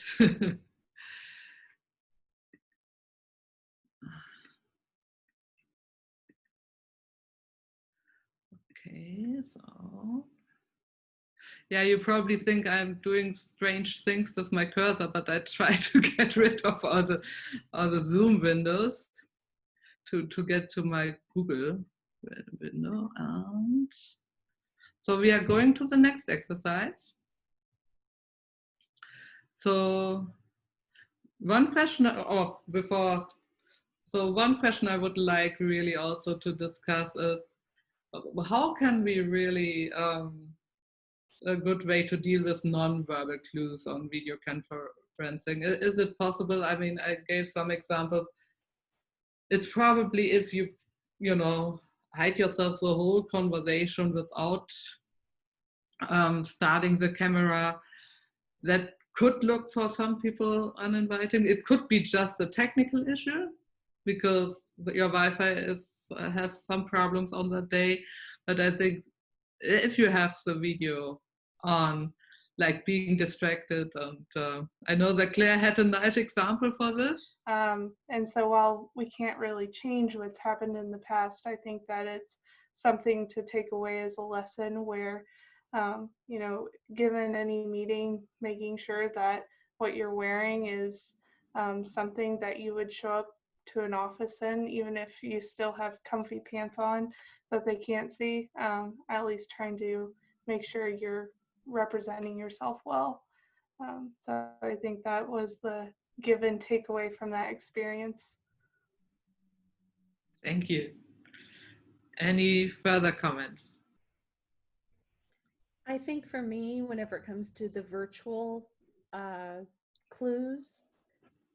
Okay, so. Yeah, you probably think I'm doing strange things with my cursor, but I try to get rid of all the Zoom windows to get to my Google window. And so we are going to the next exercise. So one question, one question I would like really also to discuss is, how can we really a good way to deal with non-verbal clues on video conferencing? Is it possible? I mean, I gave some examples. It's probably if you know, hide yourself the whole conversation without starting the camera, that could look for some people uninviting. It could be just a technical issue because your Wi-Fi has some problems on that day. But I think if you have the video on, like being distracted, and I know that Claire had a nice example for this. And so while we can't really change what's happened in the past, I think that it's something to take away as a lesson where, you know, given any meeting, making sure that what you're wearing is something that you would show up to an office in, even if you still have comfy pants on that they can't see, at least trying to make sure you're representing yourself well. So I think that was the give and take away from that experience. Thank you. Any further comments? I think for me, whenever it comes to the virtual clues,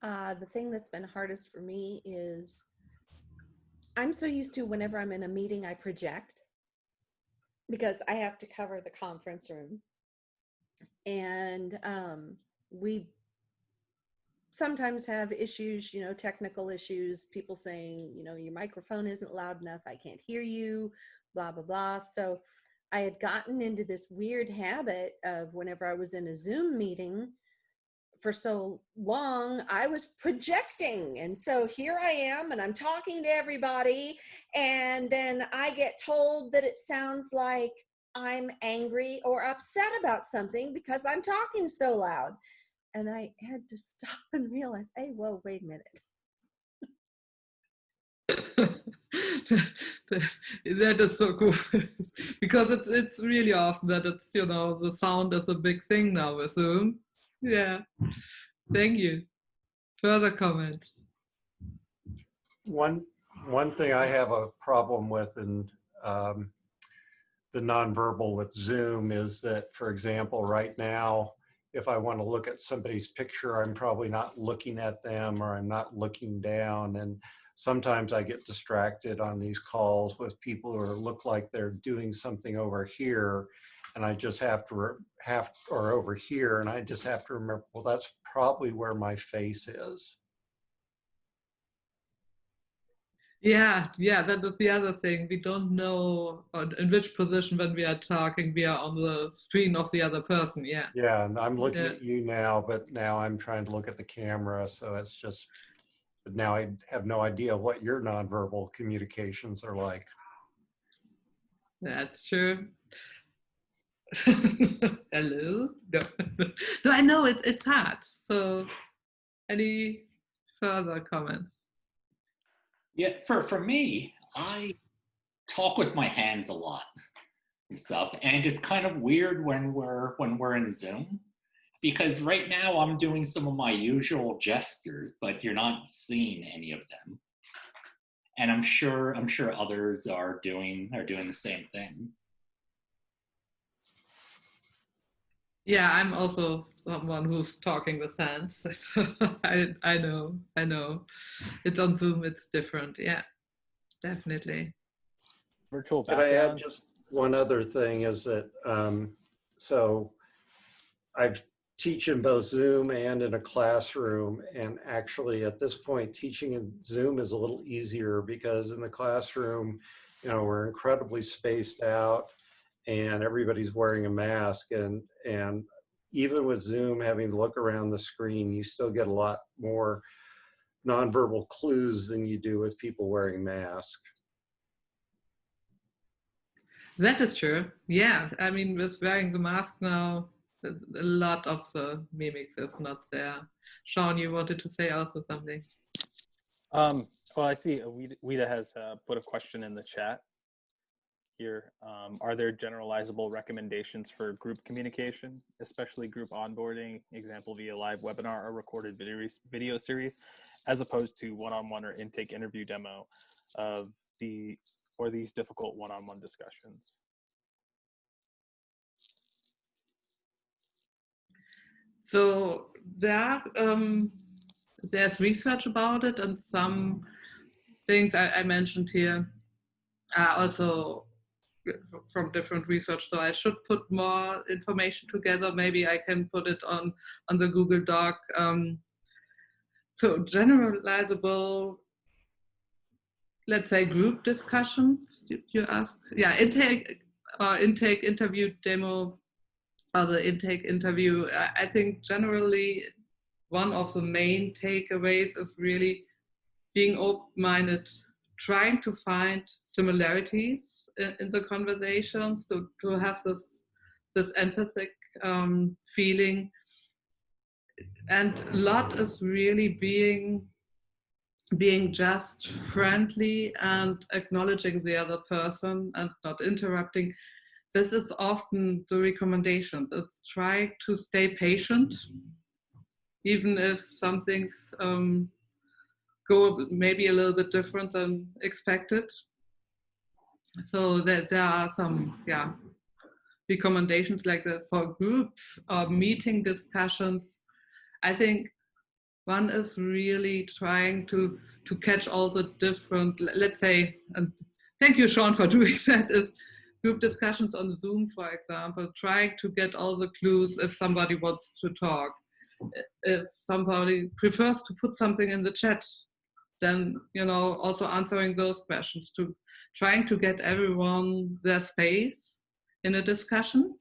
the thing that's been hardest for me is I'm so used to whenever I'm in a meeting, I project because I have to cover the conference room. And we sometimes have issues, you know, technical issues, people saying, you know, your microphone isn't loud enough, I can't hear you, blah, blah, blah. So I had gotten into this weird habit of whenever I was in a Zoom meeting for so long, I was projecting. And so here I am and I'm talking to everybody. And then I get told that it sounds like I'm angry or upset about something because I'm talking so loud. And I had to stop and realize, hey, whoa, wait a minute. That is so cool. Because it's really often that it's, you know, the sound is a big thing now with Zoom. Yeah, thank you. Further comments? One thing I have a problem with in the nonverbal with Zoom is that, for example, right now, if I want to look at somebody's picture, I'm probably not looking at them, or I'm not looking down. And sometimes I get distracted on these calls with people who look like they're doing something over here, and I just have to or over here, and I just have to remember, well, that's probably where my face is. Yeah, that is the other thing. We don't know in which position when we are talking, we are on the screen of the other person, yeah. Yeah, and I'm looking at you now, but now I'm trying to look at the camera, so it's just, but now I have no idea what your nonverbal communications are like. That's true. Hello? No. No, I know it's hard. So any further comments? Yeah, for me, I talk with my hands a lot and stuff, and it's kind of weird when we're in Zoom, because right now I'm doing some of my usual gestures, but you're not seeing any of them. And I'm sure others are doing the same thing. Yeah, I'm also someone who's talking with hands. I know. It's on Zoom, it's different. Yeah, definitely. Virtual Could background. I add just one other thing is that, so I've teach in both Zoom and in a classroom. And actually at this point, teaching in Zoom is a little easier because in the classroom, you know, we're incredibly spaced out and everybody's wearing a mask. And even with Zoom, having to look around the screen, you still get a lot more nonverbal clues than you do with people wearing masks. That is true. Yeah, I mean, with wearing the mask now, a lot of the mimics is not there. Sean, you wanted to say also something? Well, I see Wida has put a question in the chat here. Are there generalizable recommendations for group communication, especially group onboarding, example via live webinar or recorded video series, as opposed to one-on-one or intake interview demo of these difficult one-on-one discussions? So there's research about it, and some things I mentioned here are also from different research. So I should put more information together. Maybe I can put it on the Google Doc. So generalizable, let's say group discussions, you ask? Yeah, intake interview demo, or the intake interview. I think generally one of the main takeaways is really being open-minded, trying to find similarities in the conversations, to have this empathic feeling. And a lot is really being just friendly and acknowledging the other person and not interrupting. This is often the recommendation. It's try to stay patient, even if some things go maybe a little bit different than expected. So that there are some recommendations like that for group meeting discussions. I think one is really trying to catch all the different, let's say, and thank you, Sean, for doing that, is group discussions on Zoom, for example, trying to get all the clues if somebody wants to talk. If somebody prefers to put something in the chat, then, you know, also answering those questions, to trying to get everyone their space in a discussion.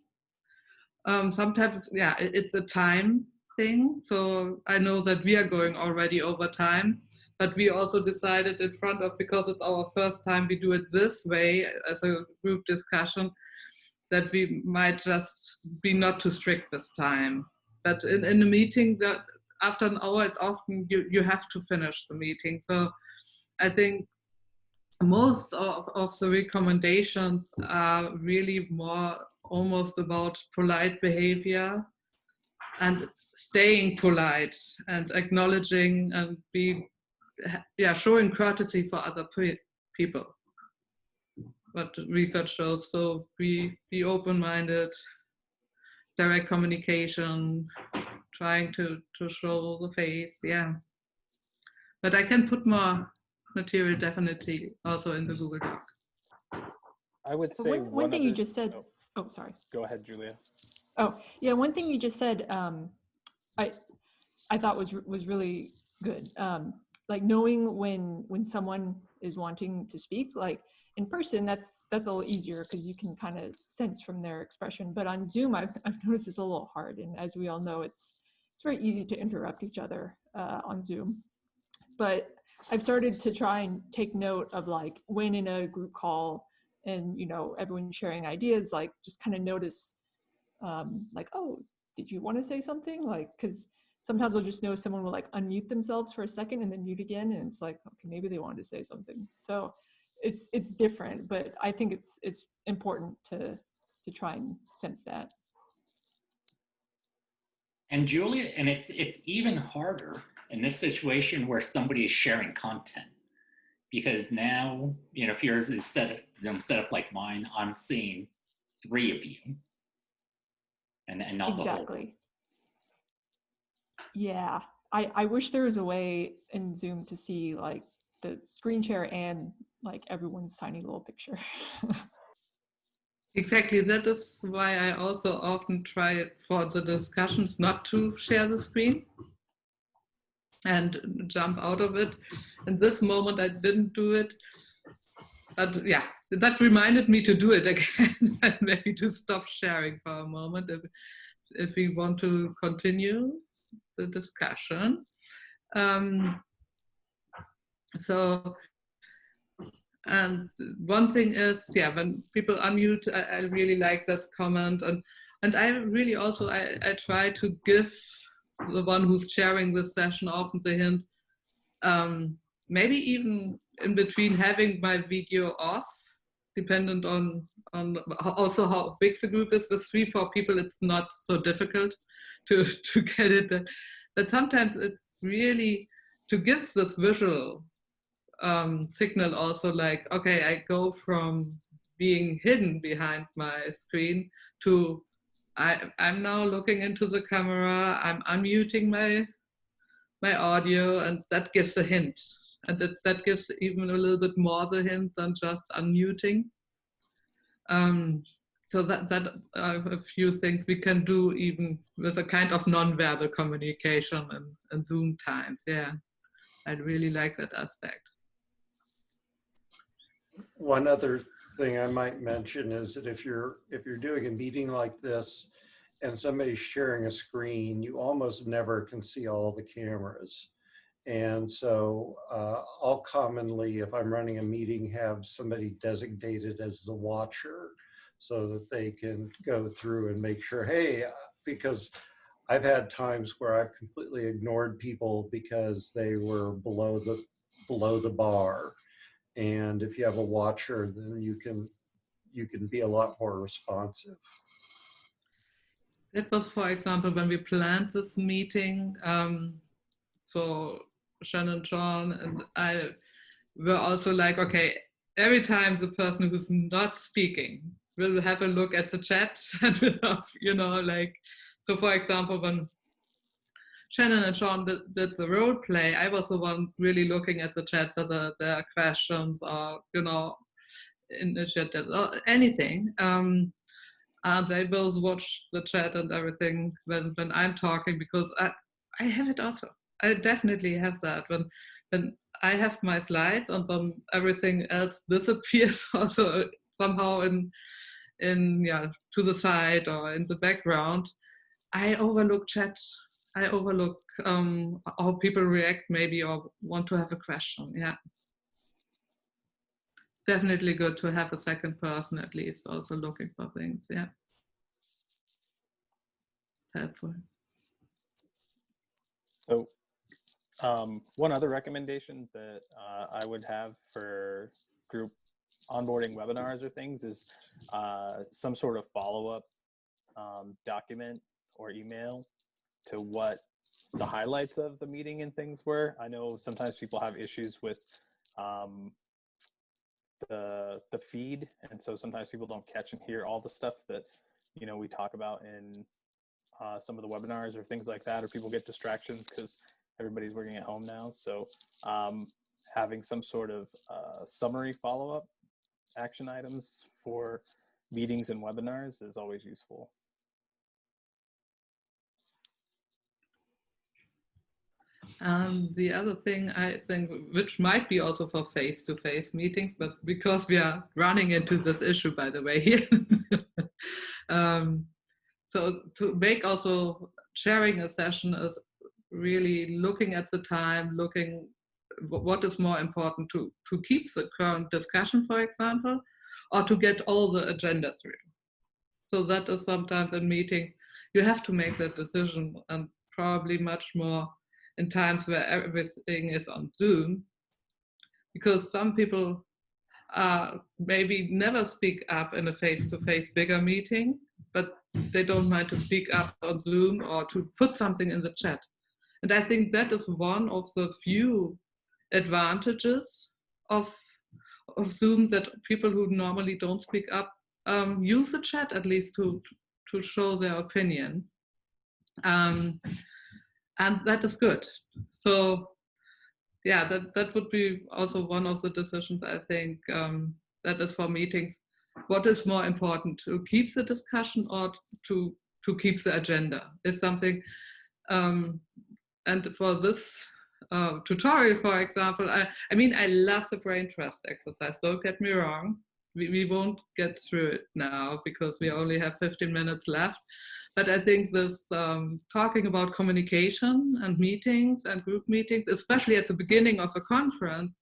Sometimes, yeah, it's a time thing. So I know that we are going already over time, but we also decided in front of, because it's our first time we do it this way as a group discussion, that we might just be not too strict this time. But in a meeting, that after an hour, it's often you have to finish the meeting. So I think most of the recommendations are really more almost about polite behavior and staying polite and acknowledging and showing courtesy for other people. What research shows, so be open-minded, direct communication, trying to show the face, yeah. But I can put more material definitely also in the Google Doc. I would say one thing you just said, oh, sorry. Go ahead, Julia. Oh, yeah, one thing you just said, I thought was really good. Like knowing when someone is wanting to speak, like in person, that's a little easier because you can kind of sense from their expression. But on Zoom, I've noticed it's a little hard. And as we all know, it's very easy to interrupt each other on Zoom. But I've started to try and take note of like when in a group call and, you know, everyone's sharing ideas, like just kind of notice like, oh, did you want to say something? Like, because sometimes I'll just know someone will like unmute themselves for a second and then mute again. And it's like, okay, maybe they wanted to say something. So it's different, but I think it's important to try and sense that. And Julia, and it's even harder in this situation where somebody is sharing content, because now, you know, if yours is Zoom set up like mine, I'm seeing 3 of you, and not the whole. Exactly. Yeah, I wish there was a way in Zoom to see like the screen share and like everyone's tiny little picture. Exactly, that is why I also often try for the discussions not to share the screen and jump out of it. In this moment, I didn't do it, but yeah, that reminded me to do it again and maybe to stop sharing for a moment if we want to continue the discussion. And one thing is, yeah, when people unmute, I really like that comment, and I really also I try to give the one who's sharing this session often the hint, maybe even in between having my video off, dependent on also how big the group is. With 3-4 people, it's not so difficult to get it. But sometimes it's really to give this visual signal also, like, okay, I go from being hidden behind my screen to I'm now looking into the camera, I'm unmuting my audio, and that gives a hint. And that gives even a little bit more the hint than just unmuting. So that are a few things we can do even with a kind of non-verbal communication and Zoom times. Yeah, I really like that aspect. One other thing I might mention is that if you're doing a meeting like this and somebody's sharing a screen, you almost never can see all the cameras. And so I'll commonly, if I'm running a meeting, have somebody designated as the watcher so that they can go through and make sure, hey, because I've had times where I've completely ignored people because they were below the bar. And if you have a watcher, then you can be a lot more responsive. That was, for example, when we planned this meeting. So Shannon, John, and I were also like, okay, every time the person who's not speaking will have a look at the chat and will have, you know, like, so for example, when Shannon and John did the role play, I was the one really looking at the chat, whether there are questions or, you know, initiatives or anything. They both watch the chat and everything when I'm talking, because I have it also. I definitely have that. When I have my slides and then everything else disappears also somehow in to the side or in the background, I overlook chat. I overlook how people react maybe or want to have a question. Yeah. definitely good to have a second person at least also looking for things. Yeah, it's helpful. So one other recommendation that I would have for group onboarding webinars or things is some sort of follow-up document or email to what the highlights of the meeting and things were. I know sometimes people have issues with the feed, and so sometimes people don't catch and hear all the stuff that, you know, we talk about in some of the webinars or things like that, or people get distractions because everybody's working at home now. So having some sort of summary follow-up action items for meetings and webinars is always useful. The other thing I think, which might be also for face-to-face meetings, but because we are running into this issue, by the way, here, so to make also sharing a session is really looking at the time, looking what is more important to keep the current discussion, for example, or to get all the agenda through. So that is sometimes in meeting, you have to make that decision, and probably much more in times where everything is on Zoom, because some people maybe never speak up in a face-to-face bigger meeting, but they don't mind to speak up on Zoom or to put something in the chat. And I think that is one of the few advantages of Zoom, that people who normally don't speak up use the chat at least to show their opinion. And that is good. So yeah, that would be also one of the decisions, I think, that is for meetings. What is more important, to keep the discussion or to keep the agenda is something. And for this tutorial, for example, I mean, I love the BrainTrust exercise, don't get me wrong. We won't get through it now because we only have 15 minutes left. But I think this talking about communication and meetings and group meetings, especially at the beginning of a conference,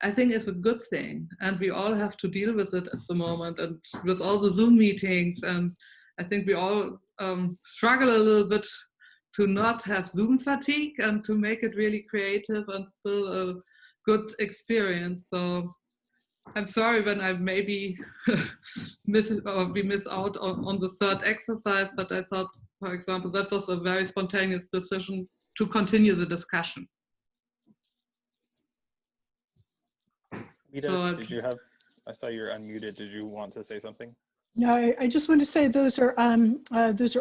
I think is a good thing. And we all have to deal with it at the moment, and with all the Zoom meetings. And I think we all struggle a little bit to not have Zoom fatigue and to make it really creative and still a good experience. So I'm sorry when I maybe we miss out on the third exercise, but I thought, for example, that was a very spontaneous decision to continue the discussion. Mita, So, did you have, I saw you're unmuted. Did you want to say something? No, I just want to say those are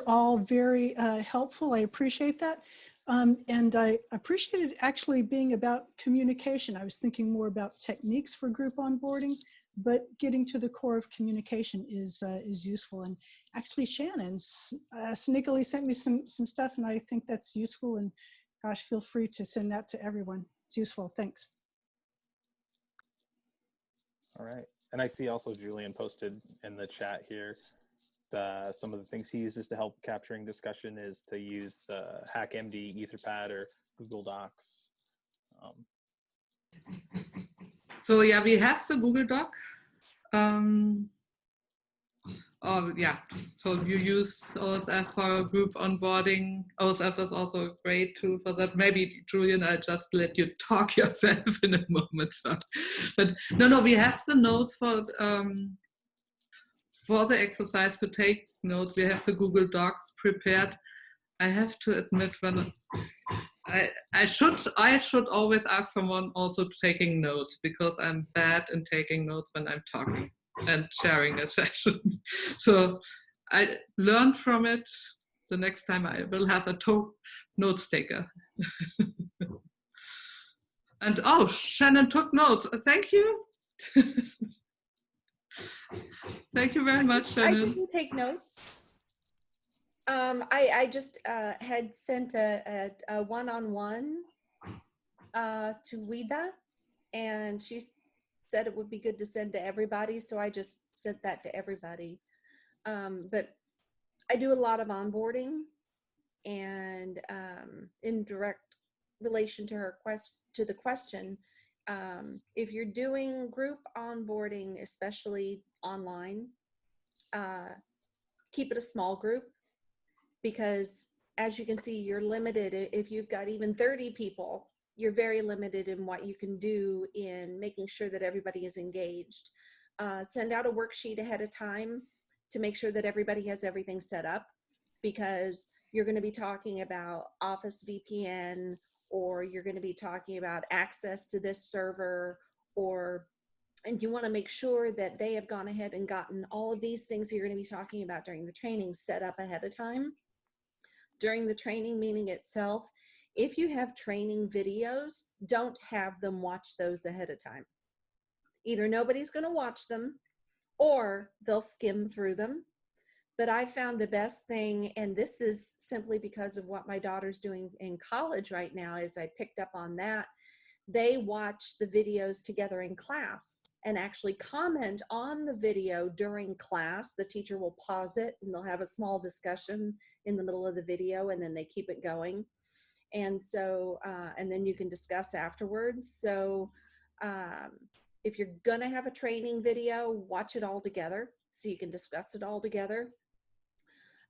all very helpful. I appreciate that. And I appreciated actually being about communication. I was thinking more about techniques for group onboarding, but getting to the core of communication is useful. And actually Shannon sneakily sent me some stuff, and I think that's useful. And gosh, feel free to send that to everyone. It's useful. Thanks. All right. And I see also Julian posted in the chat here some of the things he uses to help capturing discussion is to use the HackMD, Etherpad, or Google Docs. So yeah, we have the Google Doc. Yeah, so you use OSF for group onboarding. OSF is also a great tool for that. Maybe, Julian, I'll just let you talk yourself in a moment. So. But no, we have the notes for the exercise to take notes. We have the Google Docs prepared. I have to admit, when I should always ask someone also taking notes, because I'm bad in taking notes when I'm talking and sharing a session. So I learned from it. The next time I will have a notes taker. And oh, Shannon took notes. Thank you. Thank you very much, Shannon. I didn't take notes. I just had sent a one-on-one to Wida, and she said it would be good to send to everybody, so I just sent that to everybody. But I do a lot of onboarding, and in direct relation to the question if you're doing group onboarding, especially online, keep it a small group, because as you can see, you're limited. If you've got even 30 people, you're very limited in what you can do in making sure that everybody is engaged. Send out a worksheet ahead of time to make sure that everybody has everything set up, because you're going to be talking about Office VPN, or you're going to be talking about access to this server, and you want to make sure that they have gone ahead and gotten all of these things that you're going to be talking about during the training set up ahead of time. During the training meeting itself, if you have training videos, don't have them watch those ahead of time. Either nobody's going to watch them or they'll skim through them. But I found the best thing, and this is simply because of what my daughter's doing in college right now, is I picked up on that. They watch the videos together in class and actually comment on the video during class. The teacher will pause it and they'll have a small discussion in the middle of the video, and then they keep it going. And so, and then you can discuss afterwards. So if you're gonna have a training video, watch it all together so you can discuss it all together.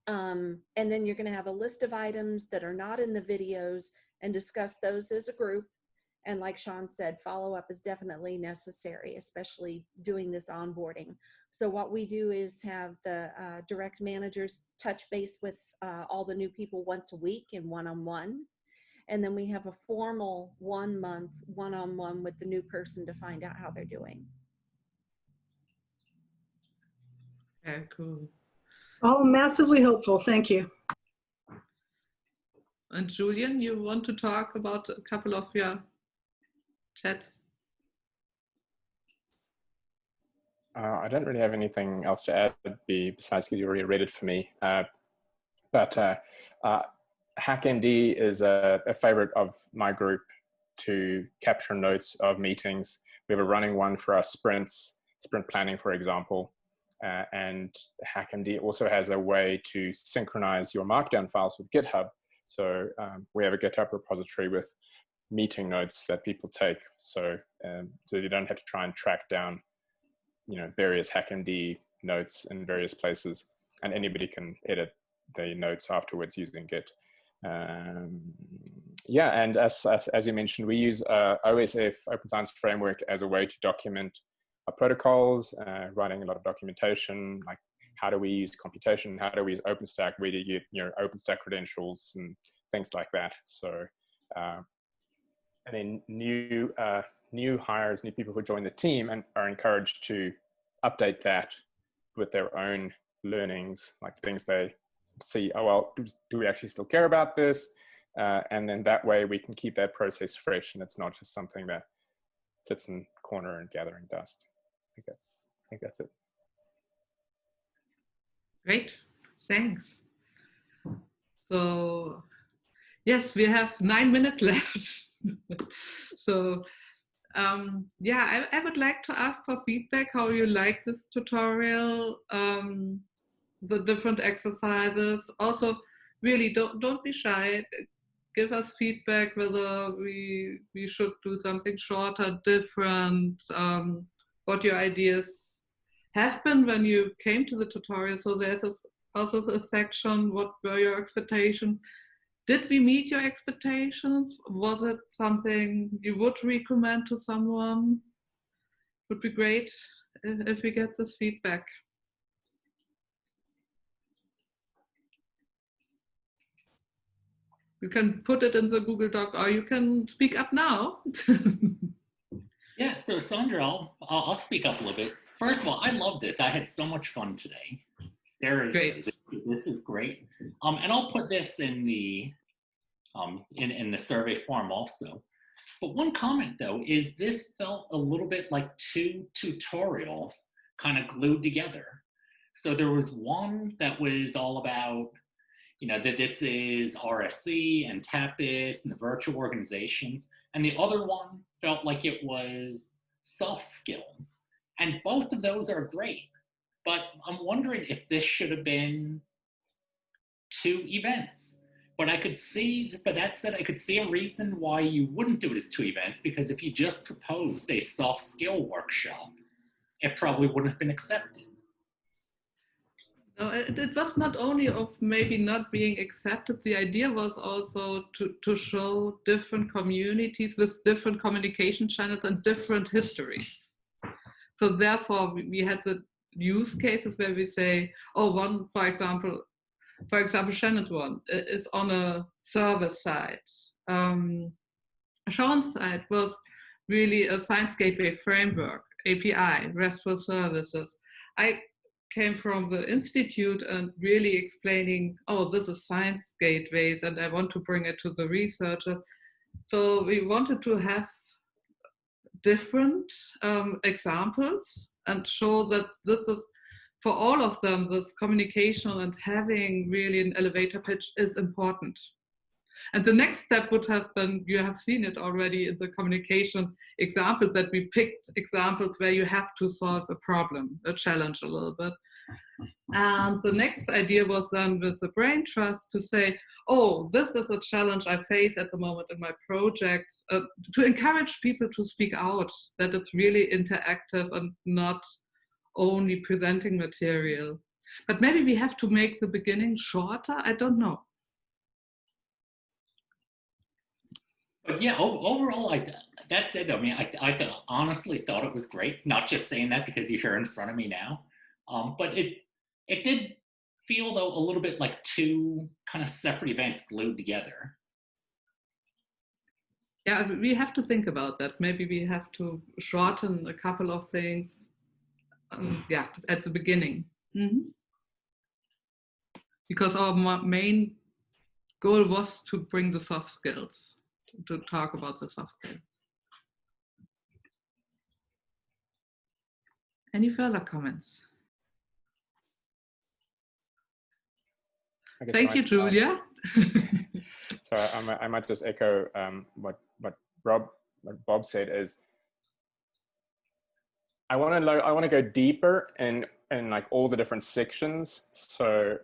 And then you're gonna have a list of items that are not in the videos and discuss those as a group. And like Sean said, follow-up is definitely necessary, especially doing this onboarding. So what we do is have the direct managers touch base with all the new people once a week in one-on-one. And then we have a formal 1 month one-on-one with the new person to find out how they're doing. Very cool. Oh, massively helpful. Thank you. And Julian, you want to talk about a couple of your chats? I don't really have anything else to add besides because you already read it for me. But HackMD is a favorite of my group to capture notes of meetings. We have a running one for our sprints, sprint planning, for example. And HackMD also has a way to synchronize your Markdown files with GitHub. So we have a GitHub repository with meeting notes that people take. So you don't have to try and track down, various HackMD notes in various places, and anybody can edit the notes afterwards using Git. Yeah, and as you mentioned, we use OSF, Open Science Framework, as a way to document our protocols, writing a lot of documentation, like how do we use computation, how do we use OpenStack, where do you get your OpenStack credentials and things like that. So, and then new hires, new people who join the team and are encouraged to update that with their own learnings, like things they see, oh, well, do we actually still care about this? And then that way we can keep that process fresh, and it's not just something that sits in the corner and gathering dust. I think that's it. Great, thanks. So, yes, we have 9 minutes left. So, yeah, I would like to ask for feedback how you like this tutorial, the different exercises. Also, really don't be shy. Give us feedback whether we should do something shorter, different, what your ideas have been when you came to the tutorial. So there's also a section, what were your expectations? Did we meet your expectations? Was it something you would recommend to someone? Would be great if we get this feedback. You can put it in the Google Doc, or you can speak up now. Yeah, so Sandra, I'll speak up a little bit. First of all, I love this. I had so much fun today. Seriously, this is great. And I'll put this in the survey form also. But one comment though is this felt a little bit like two tutorials kind of glued together. So there was one that was all about, that this is RSC and Tapas and the virtual organizations. And the other one felt like it was soft skills. And both of those are great. But I'm wondering if this should have been 2 events. But that said, I could see a reason why you wouldn't do it as 2 events, because if you just proposed a soft skill workshop, it probably wouldn't have been accepted. No, it was not only of maybe not being accepted. The idea was also to show different communities with different communication channels and different histories. So therefore, we had the use cases where we say, oh, one, for example, Shannon one is on a server side. Sean's side was really a Science Gateway framework, API, RESTful services. I came from the institute and really explaining, oh, this is Science Gateways and I want to bring it to the researchers. So we wanted to have different examples and show that this is, for all of them, this communication and having really an elevator pitch is important. And the next step would have been, you have seen it already in the communication examples, that we picked examples where you have to solve a problem, a challenge a little bit. And the next idea was then with the BrainTrust to say, oh, this is a challenge I face at the moment in my project, to encourage people to speak out, that it's really interactive and not only presenting material. But maybe we have to make the beginning shorter, I don't know. But yeah, overall, that said, I mean, I honestly thought it was great, not just saying that because you're here in front of me now, but it did feel, though, a little bit like 2 kind of separate events glued together. Yeah, we have to think about that. Maybe we have to shorten a couple of things. Yeah, at the beginning. Mm-hmm. Because our main goal was to bring the soft skills, to talk about the soft skills. Any further comments? Thank you, Julia. So I might just echo what Bob said is, I want to go deeper in like all the different sections. So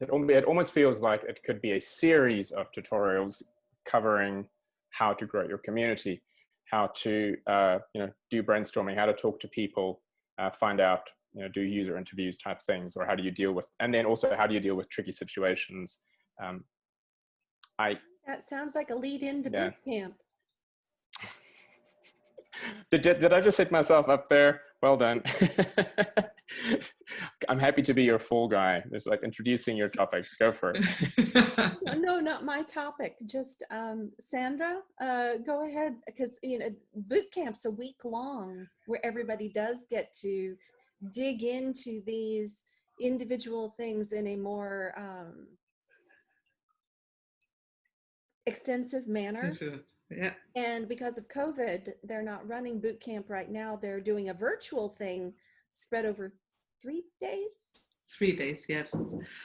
it almost feels like it could be a series of tutorials covering how to grow your community, how to do brainstorming, how to talk to people, find out, do user interviews type things, or how do you deal with, and then also how do you deal with tricky situations. That sounds like a lead into boot camp. Did I just set myself up there? Well done. I'm happy to be your fall guy. It's like introducing your topic. Go for it. No, not my topic. Just Sandra, go ahead, because boot camp's a week long where everybody does get to dig into these individual things in a more extensive manner. Yeah. And because of COVID, they're not running boot camp right now. They're doing a virtual thing spread over 3 days. 3 days, yes.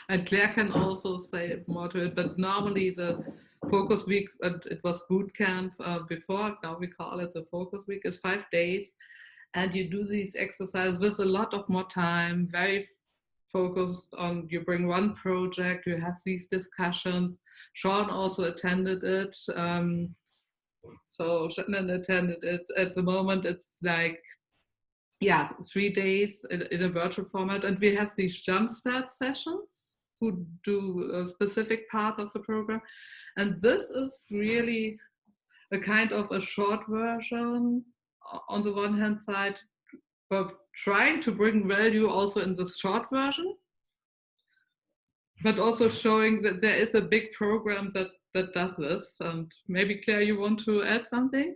And Claire can also say more to it, but normally the focus week, it was boot camp before, now we call it the focus week, is 5 days. And you do these exercises with a lot of more time, very focused on, you bring one project, you have these discussions. Sean also attended it. So Shannon attended it. At the moment, it's like, 3 days in a virtual format. And we have these jumpstart sessions who do specific parts of the program. And this is really a kind of a short version on the one hand side of trying to bring value also in the short version, but also showing that there is a big program that does this. And maybe Claire, you want to add something?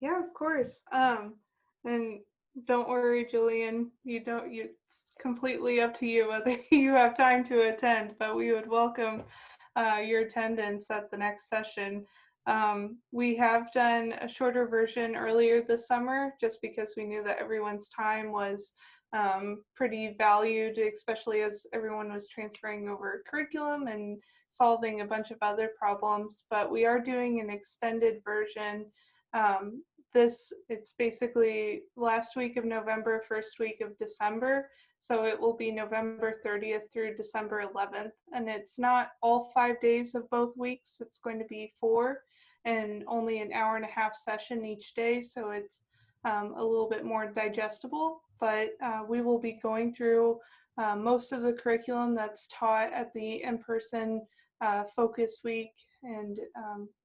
Yeah, of course. And don't worry, Julian, it's completely up to you whether you have time to attend, but we would welcome your attendance at the next session. We have done a shorter version earlier this summer, just because we knew that everyone's time was pretty valued, especially as everyone was transferring over curriculum and solving a bunch of other problems. But we are doing an extended version. It's basically last week of November, first week of December. So it will be November 30th through December 11th. And it's not all 5 days of both weeks. It's going to be 4 and only an hour-and-a-half session each day. So it's a little bit more digestible, but we will be going through most of the curriculum that's taught at the in-person focus week, and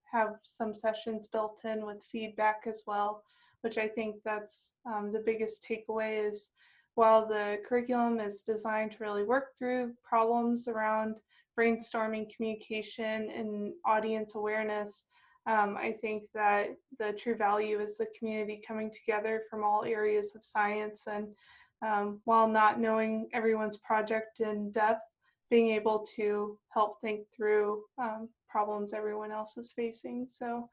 have some sessions built in with feedback as well, which I think that's the biggest takeaway is while the curriculum is designed to really work through problems around brainstorming, communication, and audience awareness, I think that the true value is the community coming together from all areas of science, and while not knowing everyone's project in depth, being able to help think through problems everyone else is facing. So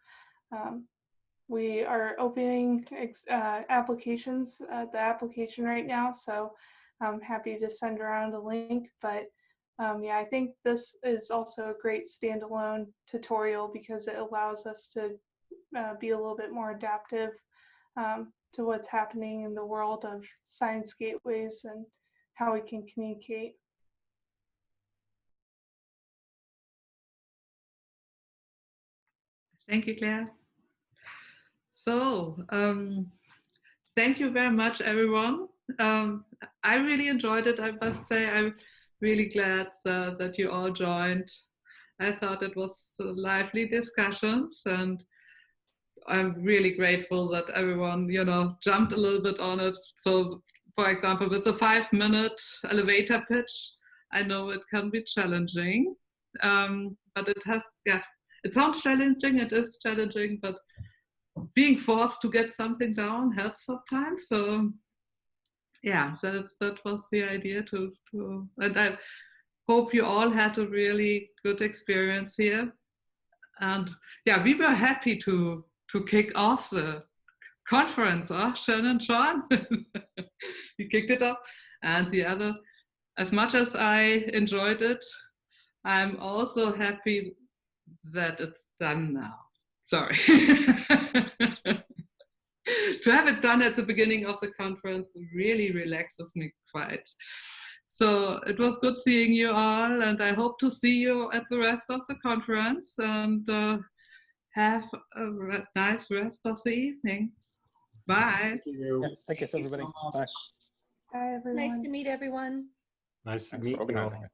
we are opening applications, the application right now, so I'm happy to send around a link. But yeah, I think this is also a great standalone tutorial because it allows us to be a little bit more adaptive to what's happening in the world of science gateways and how we can communicate. Thank you, Claire. So, thank you very much, everyone. I really enjoyed it, I must say. I'm really glad that you all joined. I thought it was lively discussions, and I'm really grateful that everyone, jumped a little bit on it. So, for example, with a 5-minute elevator pitch, I know it can be challenging, but it sounds challenging, it is challenging, but being forced to get something down helps sometimes. So yeah, that was the idea and I hope you all had a really good experience here. And yeah, we were happy to kick off the conference, Shannon, Sean. We kicked it off. And the other, as much as I enjoyed it, I'm also happy that it's done now. Sorry. To have it done at the beginning of the conference really relaxes me quite. So it was good seeing you all, and I hope to see you at the rest of the conference, and have a nice rest of the evening. Bye. Thank you. Yeah, thank you, everybody. Bye. Bye, everyone. Nice to meet everyone. Nice to Thanks meet for you. organizing it.